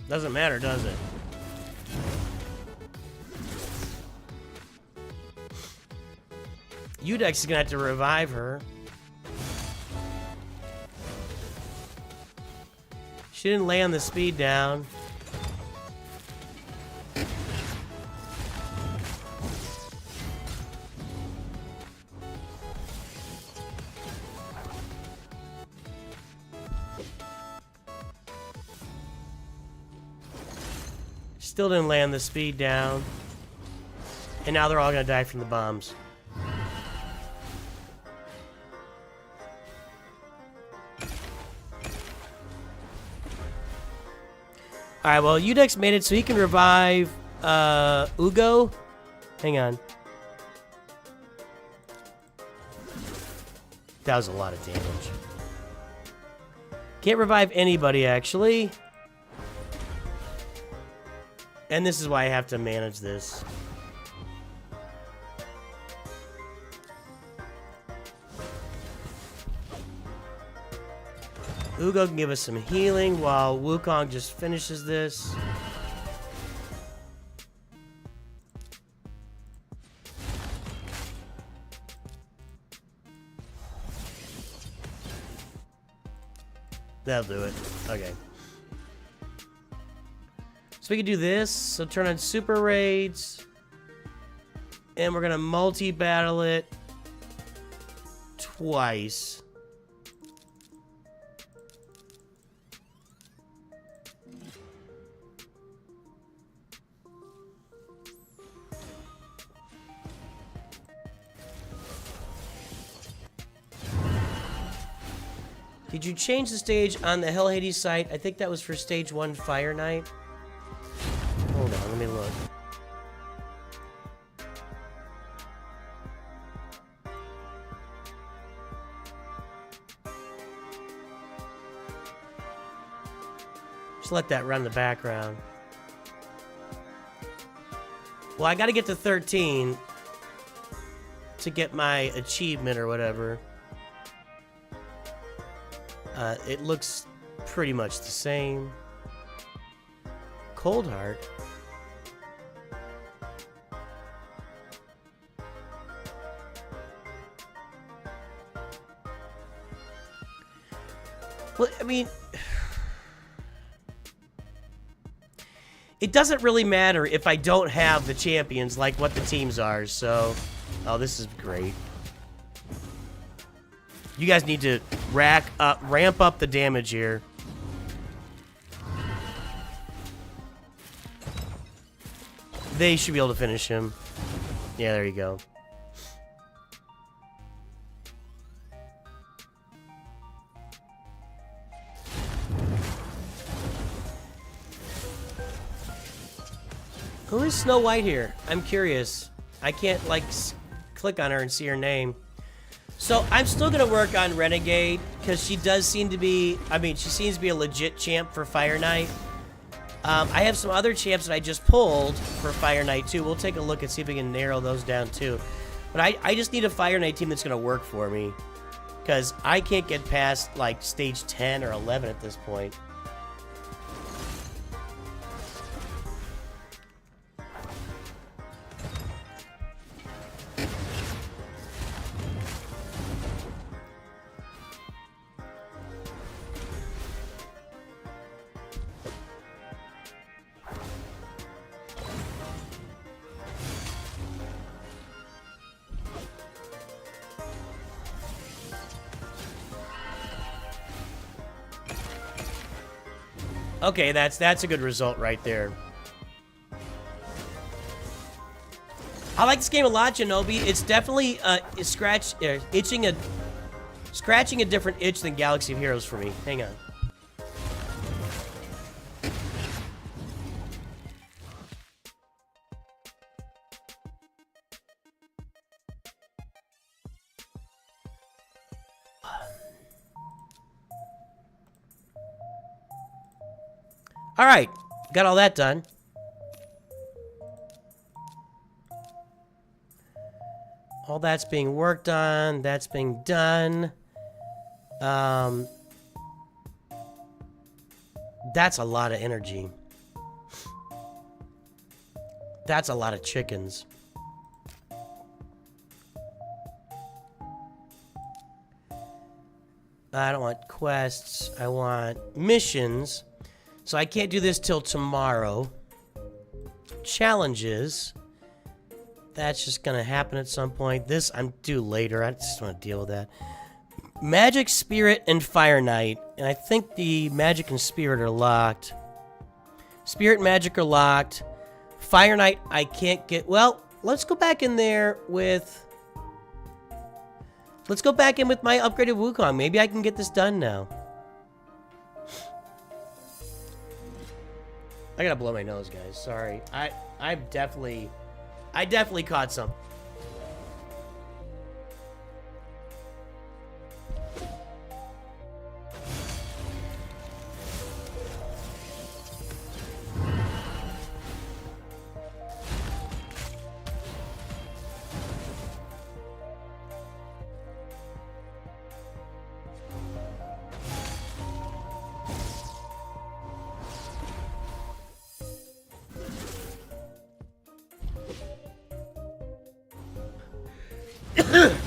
Doesn't matter, does it? Udex is gonna have to revive her. She didn't lay on the speed down. Still didn't land the speed down. And now they're all gonna die from the bombs. Alright, well, Udex made it so he can revive Ugo. Hang on. That was a lot of damage. Can't revive anybody, actually. And this is why I have to manage this. Ugo can give us some healing while Wukong just finishes this. That'll do it. Okay. So we can do this. So turn on super raids. And we're gonna multi-battle it twice. Did you change the stage on the Hell Hades site? I think that was for stage 1 Fire Night. Hold on, let me look. Just let that run in the background. Well, I gotta get to 13 to get my achievement or whatever. It looks pretty much the same. Cold Heart. Well, I mean, it doesn't really matter if I don't have the champions like what the teams are, so... Oh, this is great. You guys need to ramp up the damage here. They should be able to finish him. Yeah, there you go. Who is Snow White here? I'm curious. I can't, like, click on her and see her name. So, I'm still gonna work on Renegade, because she does seem to be... I mean, she seems to be a legit champ for Fire Knight. I have some other champs that I just pulled for Fire Knight, too. We'll take a look and see if we can narrow those down, too. But I just need a Fire Knight team that's gonna work for me. Because I can't get past, like, stage 10 or 11 at this point. Okay, that's a good result right there. I like this game a lot, Shinobi. It's definitely scratching a different itch than Galaxy of Heroes for me. Hang on. All right, got all that done. All that's being worked on. That's being done. That's a lot of energy. That's a lot of chickens. I don't want quests. I want missions. So I can't do this till tomorrow. Challenges. That's just gonna happen at some point. This I'm due later. I just want to deal with that. Magic, Spirit, and Fire Knight. And I think the Magic and Spirit are locked. Spirit and Magic are locked. Fire Knight I can't get... Well, let's go back in there with... Let's go back in with my upgraded Wukong. Maybe I can get this done now. I gotta blow my nose, guys. Sorry. I definitely caught some.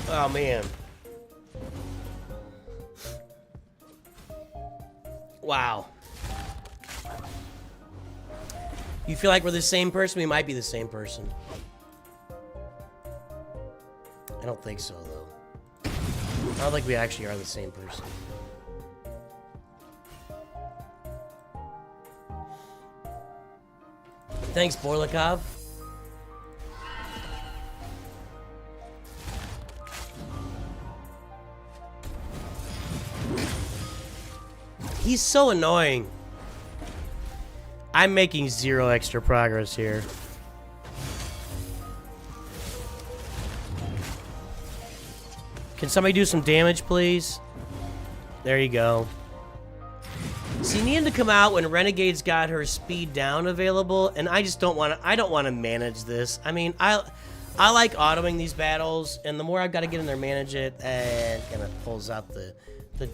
Oh, man. Wow. You feel like we're the same person? We might be the same person. I don't think so, though. I don't think we actually are the same person. Thanks, Borlikov. He's so annoying. I'm making 0 extra progress here. Can somebody do some damage, please? There you go. See, you need to come out when Renegade's got her speed down available, and I just don't want to. I don't want to manage this. I mean, I like autoing these battles, and the more I've got to get in there, manage it, and kind of pulls out the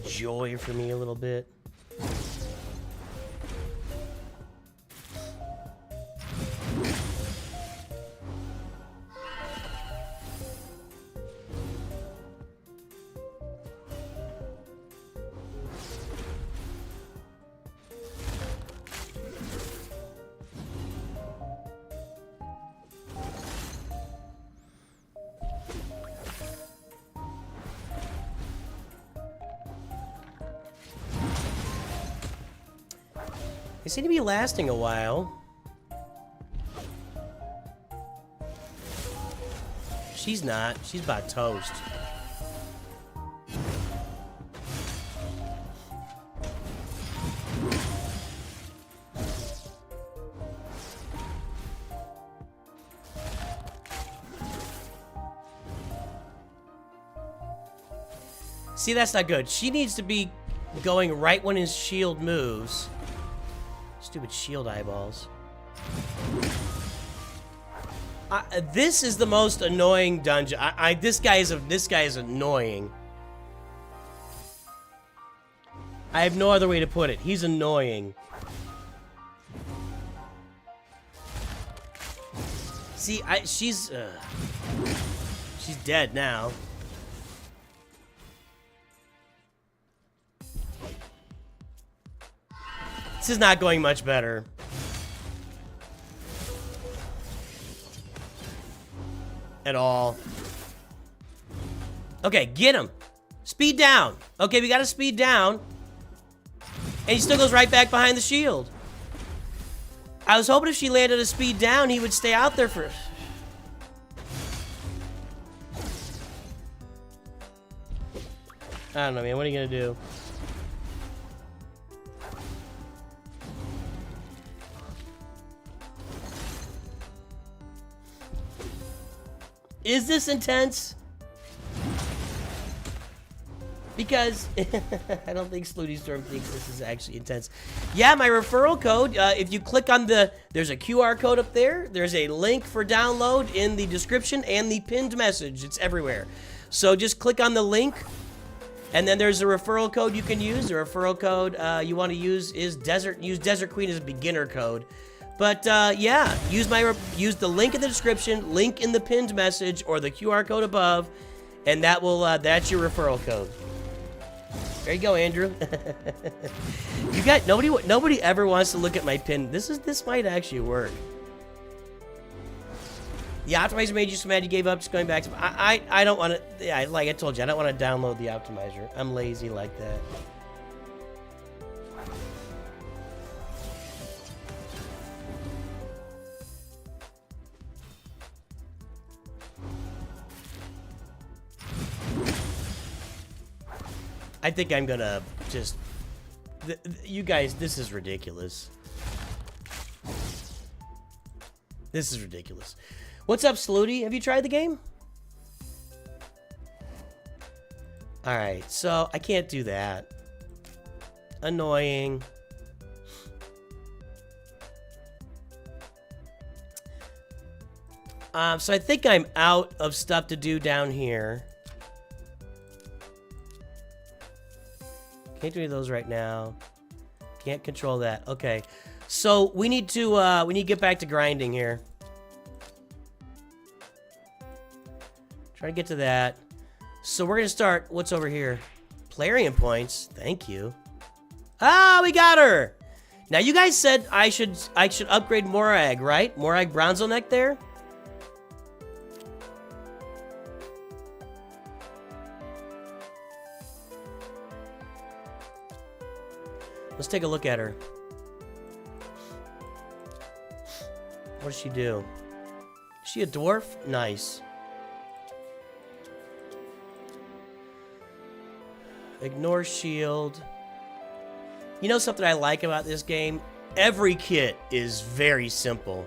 joy for me a little bit. They seem to be lasting a while. She's not. She's about toast. See, that's not good. She needs to be going right when his shield moves. Stupid shield eyeballs. This is the most annoying dungeon. This guy is annoying. I have no other way to put it. He's annoying. See, she's dead now. This is not going much better. At all. Okay, get him. Speed down. Okay, we gotta speed down. And he still goes right back behind the shield. I was hoping if she landed a speed down, he would stay out there for... I don't know, man. What are you gonna do? Is this intense? Because I don't think Slooty Storm thinks this is actually intense. Yeah, my referral code, if you click on there's a QR code up there. There's a link for download in the description and the pinned message. It's everywhere. So just click on the link, and then there's a referral code you can use. The referral code you want to use is Desert Queen as a beginner code. But yeah, use the link in the description, link in the pinned message, or the QR code above, and that will that's your referral code. There you go, Andrew. You got nobody ever wants to look at my pin. This might actually work. The optimizer made you so mad you gave up. Just going back to I don't want to. Yeah, like I told you, I don't want to download the optimizer. I'm lazy like that. I think I'm gonna just... you guys, this is ridiculous. This is ridiculous. What's up, Slooty? Have you tried the game? Alright, so I can't do that. Annoying. So I think I'm out of stuff to do down here. Can't do any of those right now. Can't control that. Okay. So we need to get back to grinding here. Try to get to that. So we're gonna start. What's over here? Plarian points. Thank you. Ah, we got her. Now you guys said I should upgrade Morag, right? Morag Bronzo Neck there. Let's take a look at her. What does she do? Is she a dwarf? Nice. Ignore shield. You know something I like about this game? Every kit is very simple.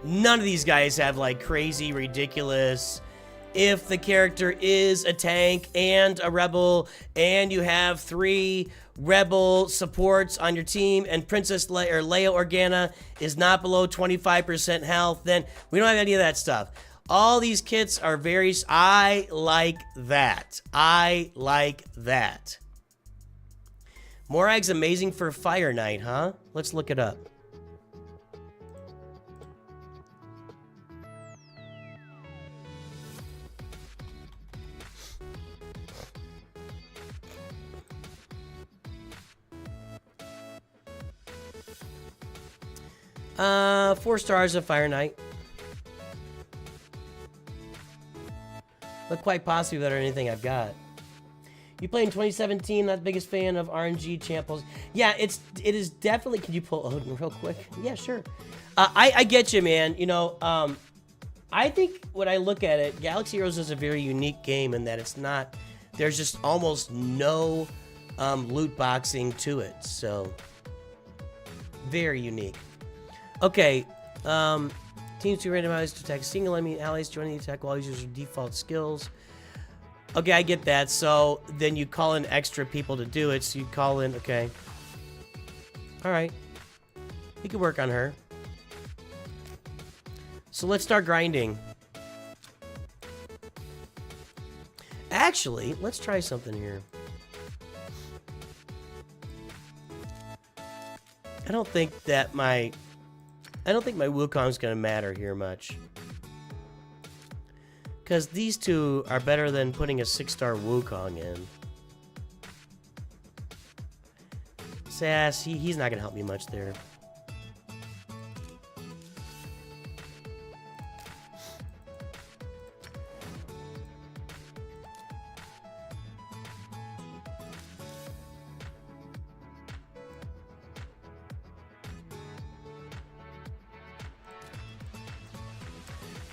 None of these guys have like crazy, ridiculous... If the character is a tank and a rebel, and you have 3 rebel supports on your team, and Princess Leia Organa is not below 25% health, then we don't have any of that stuff. All these kits are very... I like that. I like that. Morag's amazing for Fire Knight, huh? Let's look it up. Four stars of Fire Knight. But quite possibly better than anything I've got. You played in 2017. Not the biggest fan of RNG champles. Yeah, it is definitely. Can you pull Odin real quick? Yeah, sure. I get you, man. You know, I think when I look at it, Galaxy Heroes is a very unique game in that it's not. There's just almost no loot boxing to it. So very unique. Okay. Teams to randomized to attack single enemy allies joining the attack while using default skills. Okay, I get that. So then you call in extra people to do it. So you call in, okay. Alright. We can work on her. So let's start grinding. Actually, let's try something here. I don't think my Wukong's gonna matter here much. Because these two are better than putting a 6-star Wukong in. Sass, he's not gonna help me much there.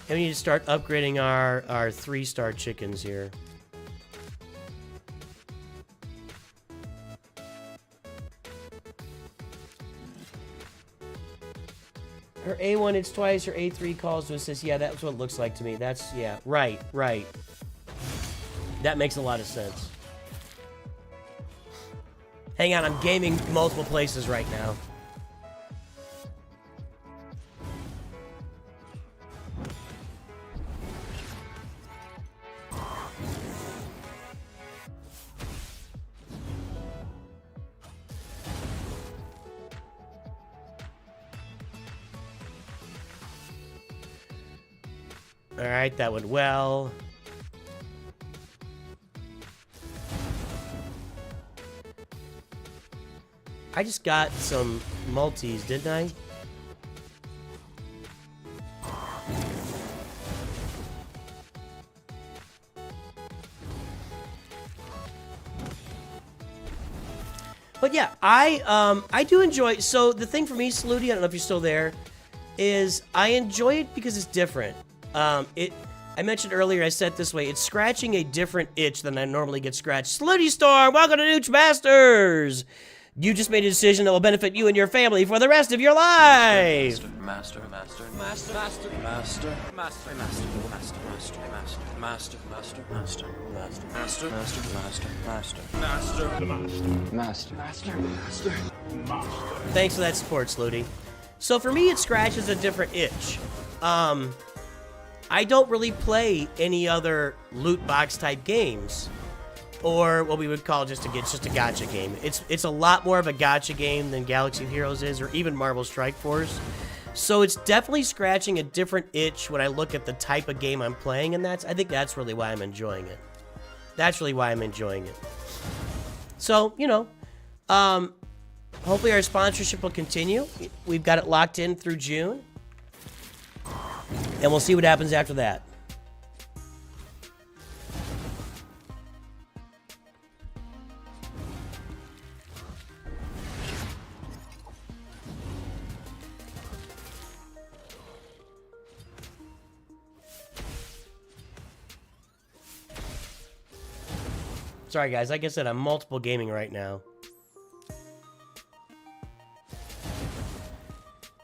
And we need to start upgrading our 3-star chickens here. Her A1 hits twice, her A3 calls to assist. Yeah, that's what it looks like to me. That's, yeah, right. That makes a lot of sense. Hang on, I'm gaming multiple places right now. Alright, that went well. I just got some multis, didn't I? But yeah, I do enjoy. So the thing for me, Saluti, I don't know if you're still there, is I enjoy it because it's different. I mentioned earlier, I said it this way, it's scratching a different itch than I normally get scratched. Saluti Storm, welcome to Nooch Masters! You just made a decision that will benefit you and your family for the rest of your life! Master. Thanks for that support, Saluti. So for me, it scratches a different itch. I don't really play any other loot box type games, or what we would call just a gacha game. It's a lot more of a gacha game than Galaxy Heroes is, or even Marvel Strike Force. So it's definitely scratching a different itch when I look at the type of game I'm playing, and I think that's really why I'm enjoying it. That's really why I'm enjoying it. So, you know, hopefully our sponsorship will continue. We've got it locked in through June. And we'll see what happens after that. Sorry guys, like I said, I'm multiple gaming right now.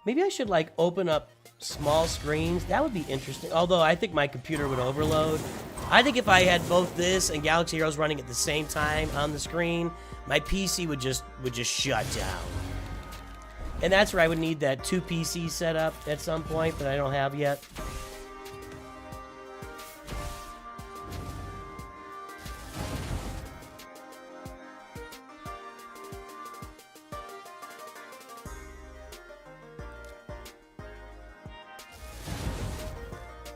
Maybe I should like open up small screens. That would be interesting. Although I think my computer would overload. I think if I had both this and Galaxy Heroes running at the same time on the screen, my PC would just shut down. And that's where I would need that 2 PC setup at some point, but I don't have yet.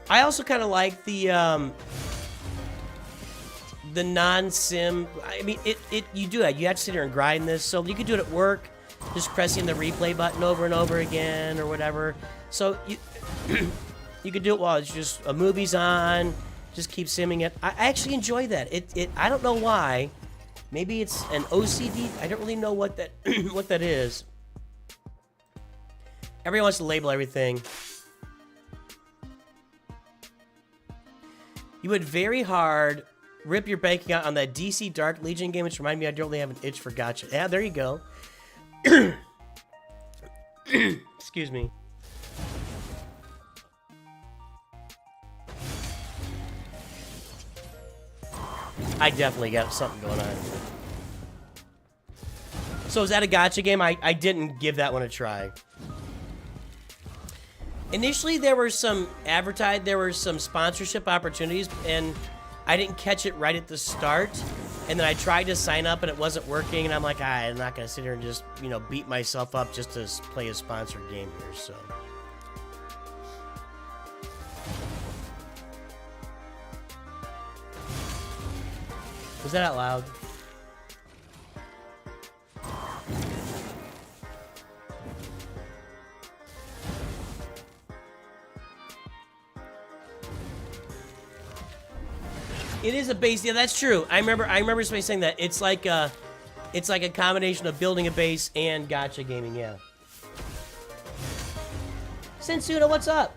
I also kind of like the non-sim. I mean, you do that. You have to sit here and grind this, so you can do it at work, just pressing the replay button over and over again or whatever. So you you can do it while it's just a movie's on. Just keep simming it. I actually enjoy that. I don't know why. Maybe it's an OCD. I don't really know what that what that is. Everyone wants to label everything. You would very hard rip your bank account on that DC Dark Legion game, which reminded me I don't really have an itch for gacha. Yeah, there you go. Excuse me. I definitely got something going on. So is that a gacha game? I didn't give that one a try. Initially, there were some sponsorship opportunities, and I didn't catch it right at the start. And then I tried to sign up, and it wasn't working. And I'm like, I'm not gonna sit here and just, you know, beat myself up just to play a sponsored game here. So. Was that out loud? It is a base. Yeah, that's true. I remember somebody saying that. It's like a combination of building a base and gacha gaming. Yeah. Sensuna, what's up?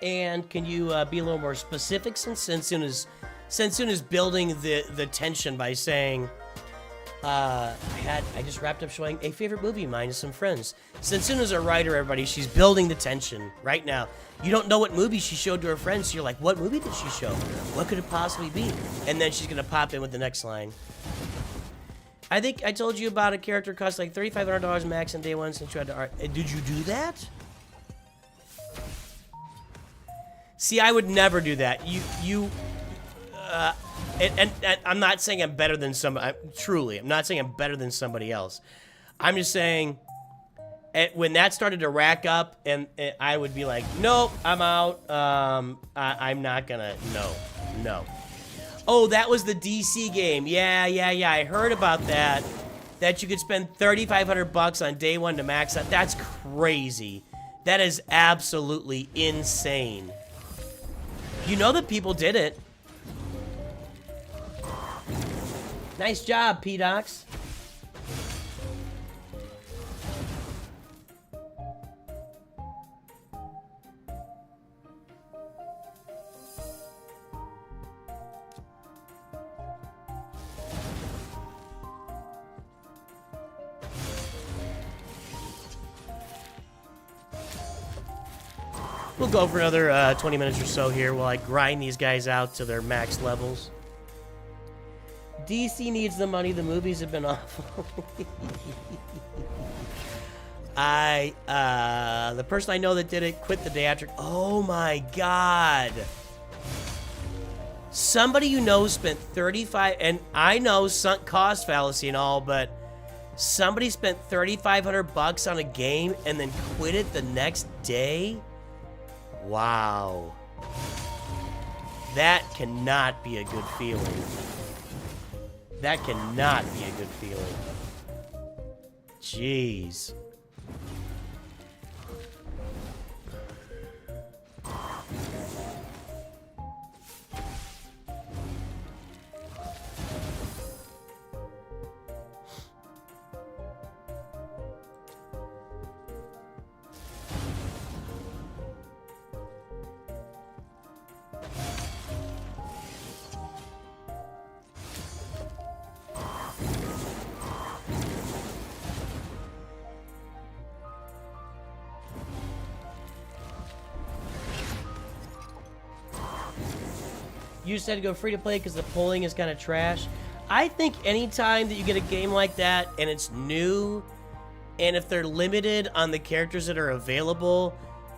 And can you be a little more specific, since Sensuna is building the tension by saying, I just wrapped up showing a favorite movie of mine to some friends. Sensuna's a writer, everybody. She's building the tension right now. You don't know what movie she showed to her friends, so you're like, what movie did she show? What could it possibly be? And then she's gonna pop in with the next line. I think I told you about a character cost like $3,500 max on day one since you had to art. Did you do that? See, I would never do that. And I'm not saying I'm better than somebody. Truly, I'm not saying I'm better than somebody else. I'm just saying, when that started to rack up, and I would be like, nope, I'm out. I'm not gonna. No. Oh, that was the DC game. Yeah. I heard about that. That you could spend $3,500 on day one to max out. That's crazy. That is absolutely insane. You know that people did it. Nice job, P-Docs. We'll go for another 20 minutes or so here while I grind these guys out to their max levels. DC needs the money. The movies have been awful. The person I know that did it quit the day after. Oh my God. Somebody you know spent 35, and I know sunk cost fallacy and all, but somebody spent $3,500 on a game and then quit it the next day? Wow. That cannot be a good feeling. That cannot be a good feeling. Jeez. You said to go free to play because the polling is kind of trash. I think anytime that you get a game like that and it's new, and if they're limited on the characters that are available,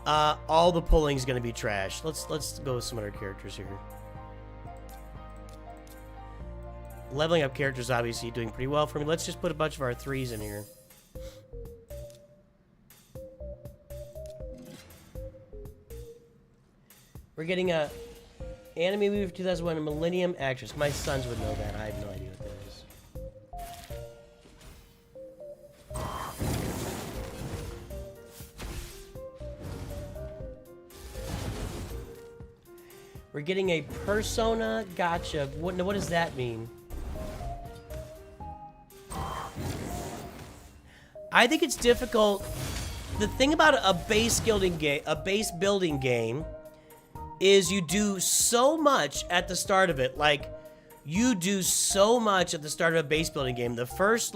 all the polling is going to be trash. Let's go with some other characters here. Leveling up characters obviously doing pretty well for me. Let's just put a bunch of our 3s in here. We're getting a anime movie of 2001, a Millennium actress. My sons would know that. I have no idea what that is. We're getting a Persona gacha. What does that mean? I think it's difficult. The thing about a base building game, is you do so much at the start of it. Like, you do so much at the start of a base building game. The first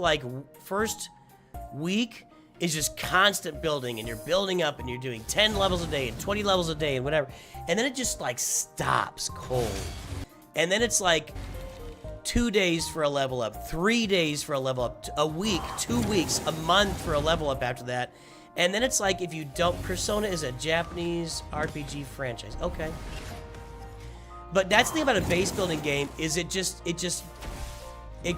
week is just constant building, and you're building up, and you're doing 10 levels a day and 20 levels a day and whatever. And then it just like stops cold. And then it's like 2 days for a level up, 3 days for a level up, a week, 2 weeks, a month for a level up after that. And then it's like, if you don't, Persona is a Japanese RPG franchise. Okay. But that's the thing about a base building game, is it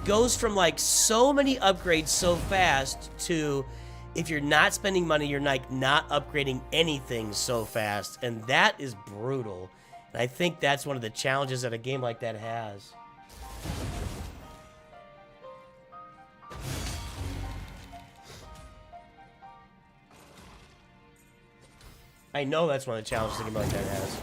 goes from like so many upgrades so fast to, if you're not spending money, you're like not upgrading anything so fast. And that is brutal. And I think that's one of the challenges that a game like that has. I know that's one of the challenges a game like that has.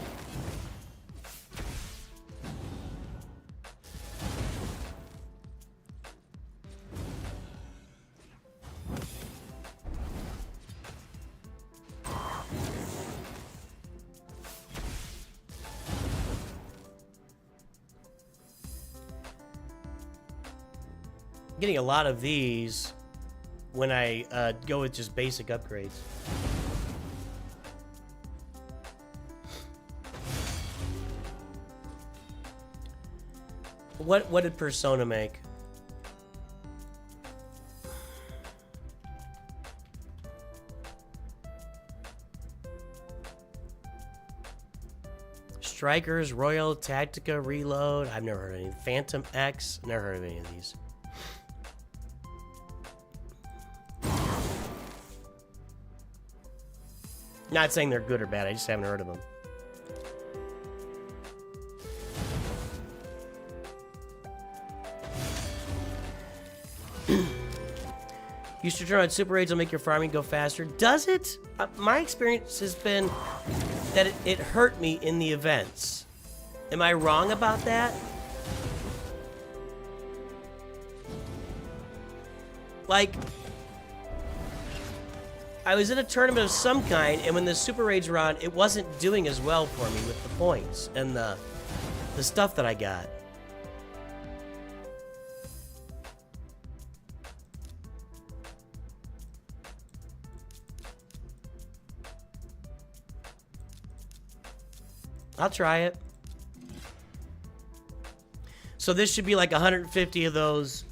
Getting a lot of these when I go with just basic upgrades. What did Persona make? Strikers, Royal, Tactica, Reload. I've never heard of any. Phantom X. Never heard of any of these. Not saying they're good or bad. I just haven't heard of them. Use to turn on super raids will make your farming go faster. Does it? My experience has been that it hurt me in the events. Am I wrong about that? Like, I was in a tournament of some kind, and when the super raids were on, it wasn't doing as well for me with the points and the stuff that I got. I'll try it. So this should be like 150 of those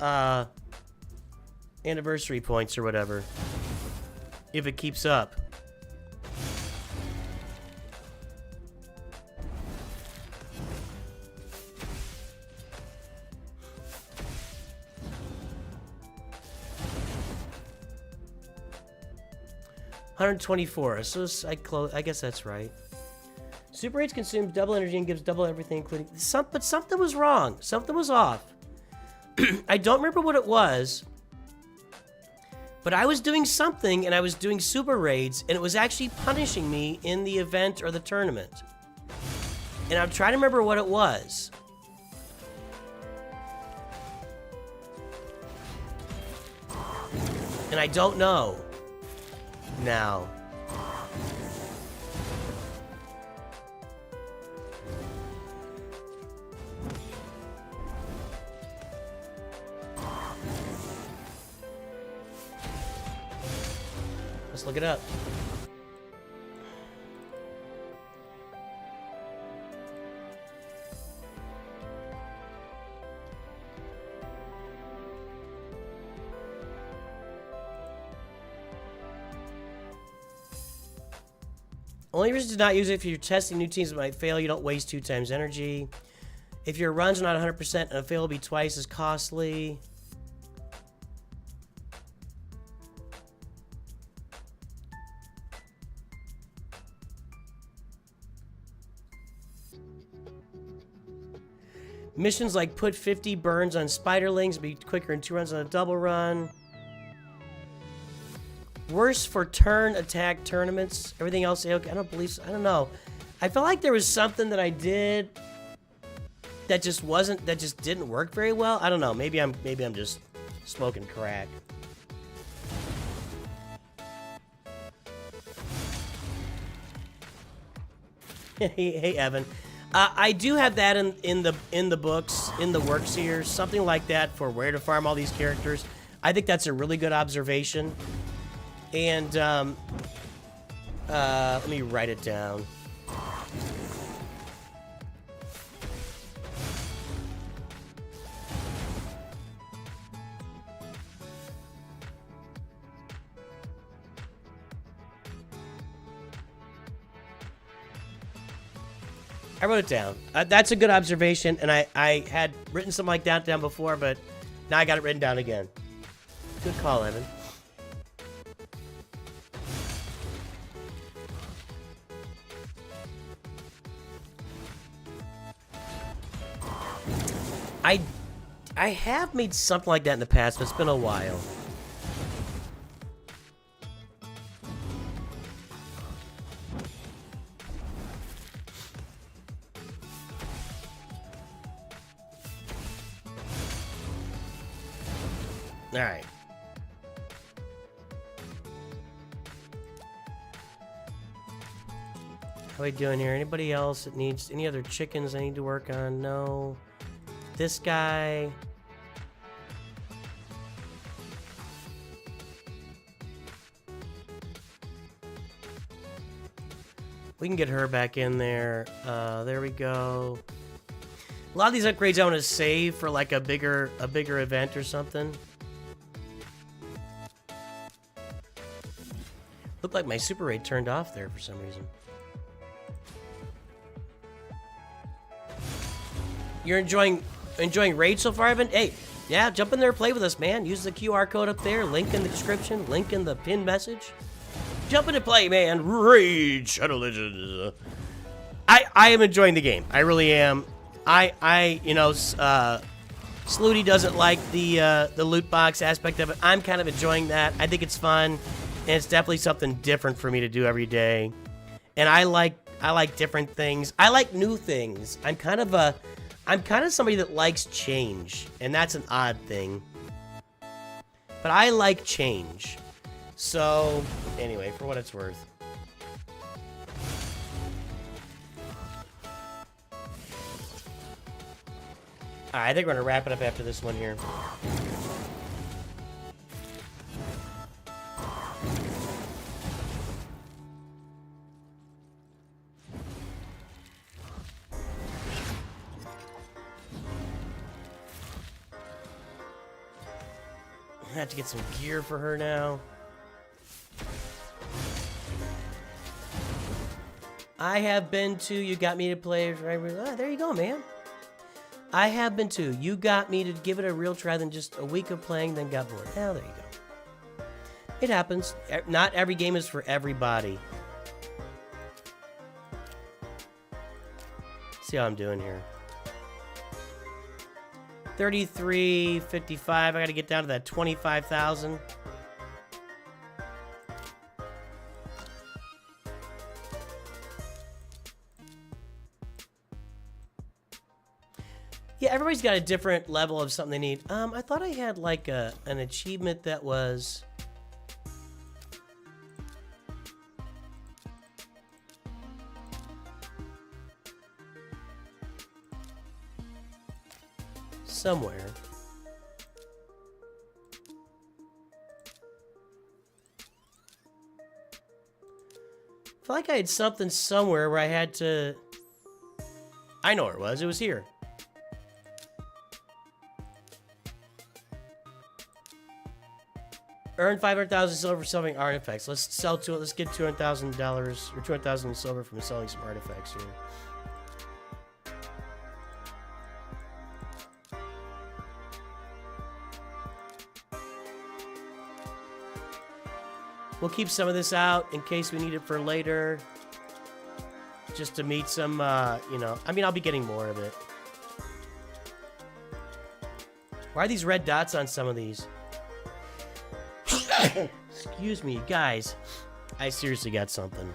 anniversary points or whatever, if it keeps up. $124. So I guess that's right. Super Raids consumes double energy and gives double everything, including... But something was wrong. Something was off. I don't remember what it was. But I was doing something, and I was doing Super Raids, and it was actually punishing me in the event or the tournament. And I'm trying to remember what it was. And I don't know now. Let's look it up. Only reason to not use it if you're testing new teams that might fail. You don't waste 2 times energy. If your runs are not 100% and a fail will be twice as costly. Missions like put 50 burns on spiderlings, be quicker in 2 runs on a double run. Worse for turn attack tournaments. Everything else, okay, I don't believe so. I don't know. I feel like there was something that I did that just didn't work very well. I don't know. Maybe I'm just smoking crack. Hey, Evan. I do have that in the books, in the works here, something like that for where to farm all these characters. I think that's a really good observation. And let me write it down. I wrote it down. That's a good observation, and I had written something like that down before, but now I got it written down again. Good call, Evan. I have made something like that in the past, but it's been a while. All right. How are we doing here? Anybody else that needs any other chickens I need to work on? No. This guy. We can get her back in there. There we go. A lot of these upgrades I want to save for like a bigger event or something. Looked like my super raid turned off there for some reason. You're enjoying raid so far, Evan? Hey, yeah, jump in there, play with us, man. Use the QR code up there, link in the description, link in the pinned message. Jump in and play, man. Raid Shadow Legends. I am enjoying the game. I really am. You know, Slooty doesn't like the loot box aspect of it. I'm kind of enjoying that. I think it's fun, and it's definitely something different for me to do every day. And I like different things. I like new things. I'm kind of somebody that likes change, and that's an odd thing. But I like change. So, anyway, for what it's worth. Alright, I think we're going to wrap it up after this one here. I have to get some gear for her now. I have been to You Got Me to Play. Oh, there you go, man. I have been to You Got Me to give it a real try, then just a week of playing, then got bored. Oh, there you go. It happens. Not every game is for everybody. See how I'm doing here. 33.55. I got to get down to that 25,000. Yeah, everybody's got a different level of something they need. I thought I had like an achievement that was... somewhere. I feel like I had something somewhere where I had to... I know where it was. It was here. Earn 500,000 silver for selling artifacts. Let's sell to it. Let's get $200,000 or 200,000 silver from selling some artifacts here. We'll keep some of this out in case we need it for later. Just to meet some, you know, I mean, I'll be getting more of it. Why are these red dots on some of these? Excuse me, guys. I seriously got something.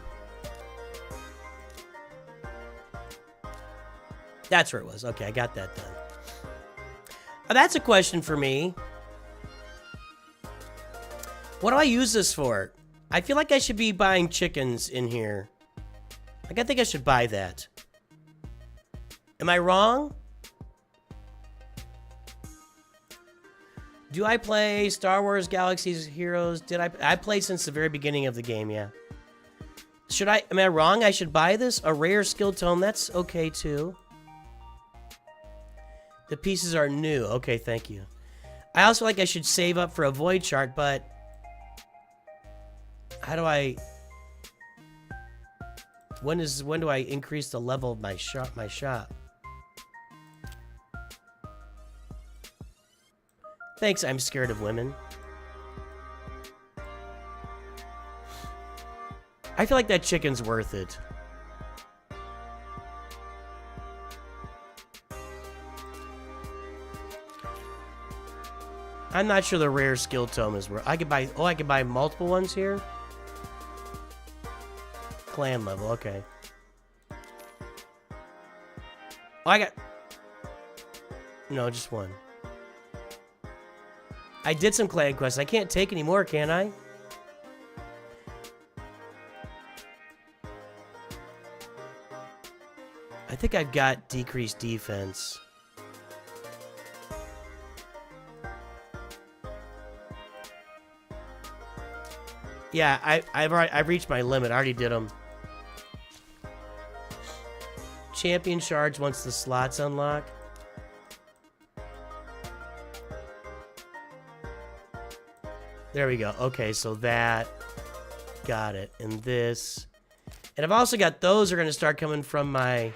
That's where it was. Okay, I got that done. That's a question for me. What do I use this for? I feel like I should be buying chickens in here. Like, I think I should buy that. Am I wrong? Do I play Star Wars Galaxy's Heroes? I played since the very beginning of the game, yeah. Am I wrong? I should buy this? A rare skill tome, that's okay too. The pieces are new. Okay, thank you. I also like I should save up for a void chart, but how do I... When do I increase the level of my shop? Thanks, I'm scared of women. I feel like that chicken's worth it. I'm not sure the rare skill tome is worth. I could buy multiple ones here. Clan level, okay. Oh, no, just one. I did some clan quests. I can't take any more, can I? I think I've got decreased defense. Yeah, I've reached my limit. I already did them. Champion shards once the slots unlock. There we go. Okay, so that. Got it. And this. And I've also got those are going to start coming from my...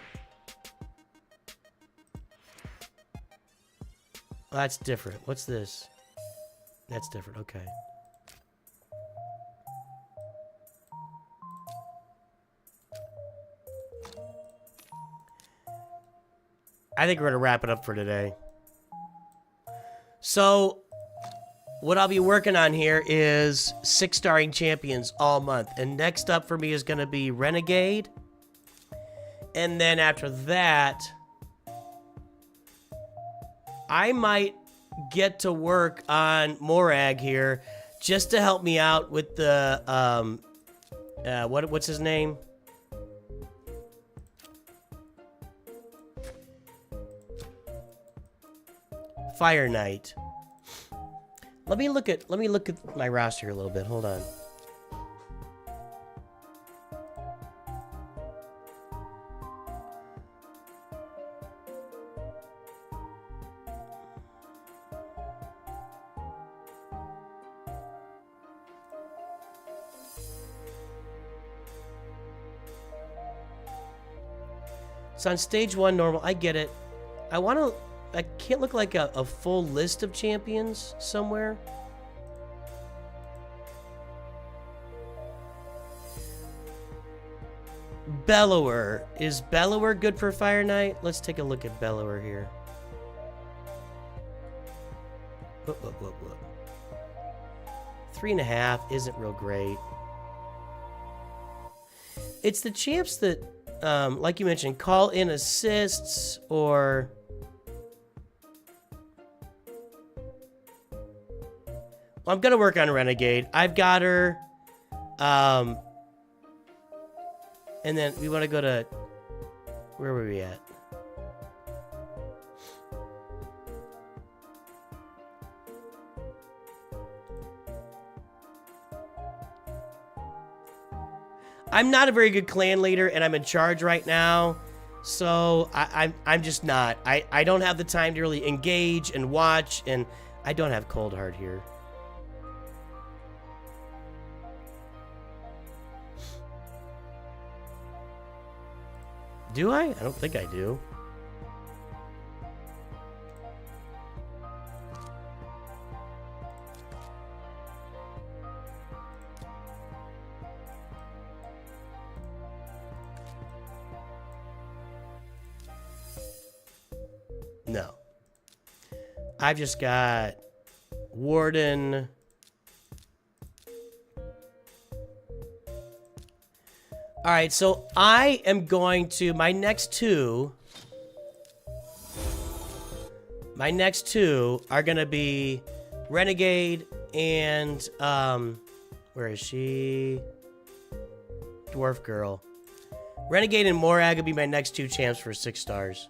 Oh, that's different. What's this? That's different. Okay. I think we're going to wrap it up for today. So, what I'll be working on here is 6-starring champions all month. And next up for me is going to be Renegade. And then after that, I might get to work on Morag here just to help me out with the, what's his name? Fire Knight. Let me look at my roster a little bit. Hold on. It's on stage 1 normal. I get it. I can't look like a full list of champions somewhere. Bellower. Is Bellower good for Fire Knight? Let's take a look at Bellower here. Whoop, whoop, whoop, whoop. 3.5 isn't real great. It's the champs that, like you mentioned, call in assists or... I'm gonna work on Renegade. I've got her. And then we want to go to... Where were we at? I'm not a very good clan leader, and I'm in charge right now. So I'm just not. I don't have the time to really engage and watch, and I don't have Cold Heart here. Do I? I don't think I do. No. I've just got Warden. All right, so I am going to my next two are going to be Renegade and where is she? Dwarf Girl. Renegade and Morag will be my next 2 champs for 6 stars.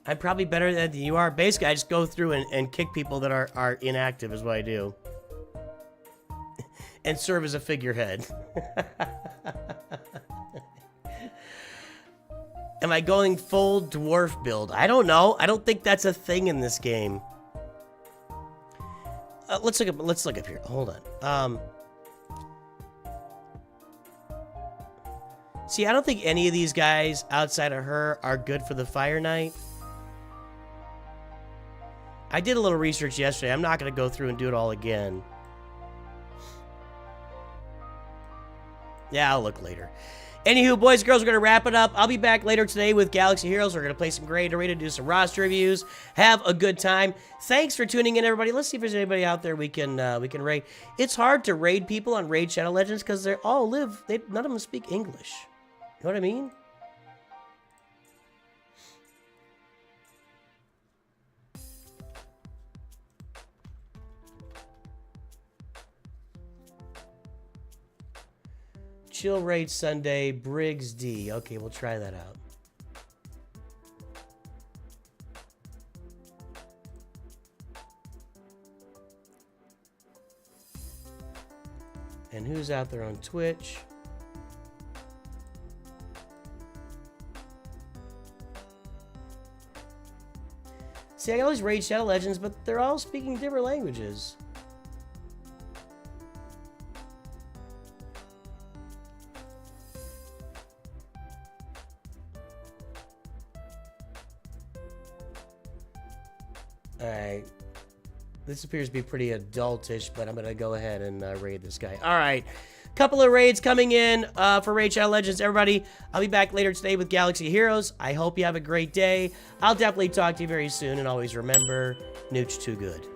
I'm probably better than you are. Basically, I just go through and kick people that are inactive is what I do. And serve as a figurehead. Am I going full dwarf build? I don't know. I don't think that's a thing in this game. Let's look up here. Hold on. See, I don't think any of these guys outside of her are good for the Fire Knight. I did a little research yesterday. I'm not going to go through and do it all again. Yeah, I'll look later. Anywho, boys and girls, we're going to wrap it up. I'll be back later today with Galaxy Heroes. We're going to play some Great Arena, do some roster reviews. Have a good time. Thanks for tuning in, everybody. Let's see if there's anybody out there we can raid. It's hard to raid people on Raid Shadow Legends because they all live. None of them speak English. You know what I mean? Chill Raid Sunday, Briggs D. Okay, we'll try that out. And who's out there on Twitch? See, I got all these Raid Shadow Legends, but they're all speaking different languages. Alright. This appears to be pretty adultish, but I'm going to go ahead and raid this guy. Alright. Couple of raids coming in for Raid Shadow Legends. Everybody, I'll be back later today with Galaxy Heroes. I hope you have a great day. I'll definitely talk to you very soon. And always remember, NOOCH2GUD.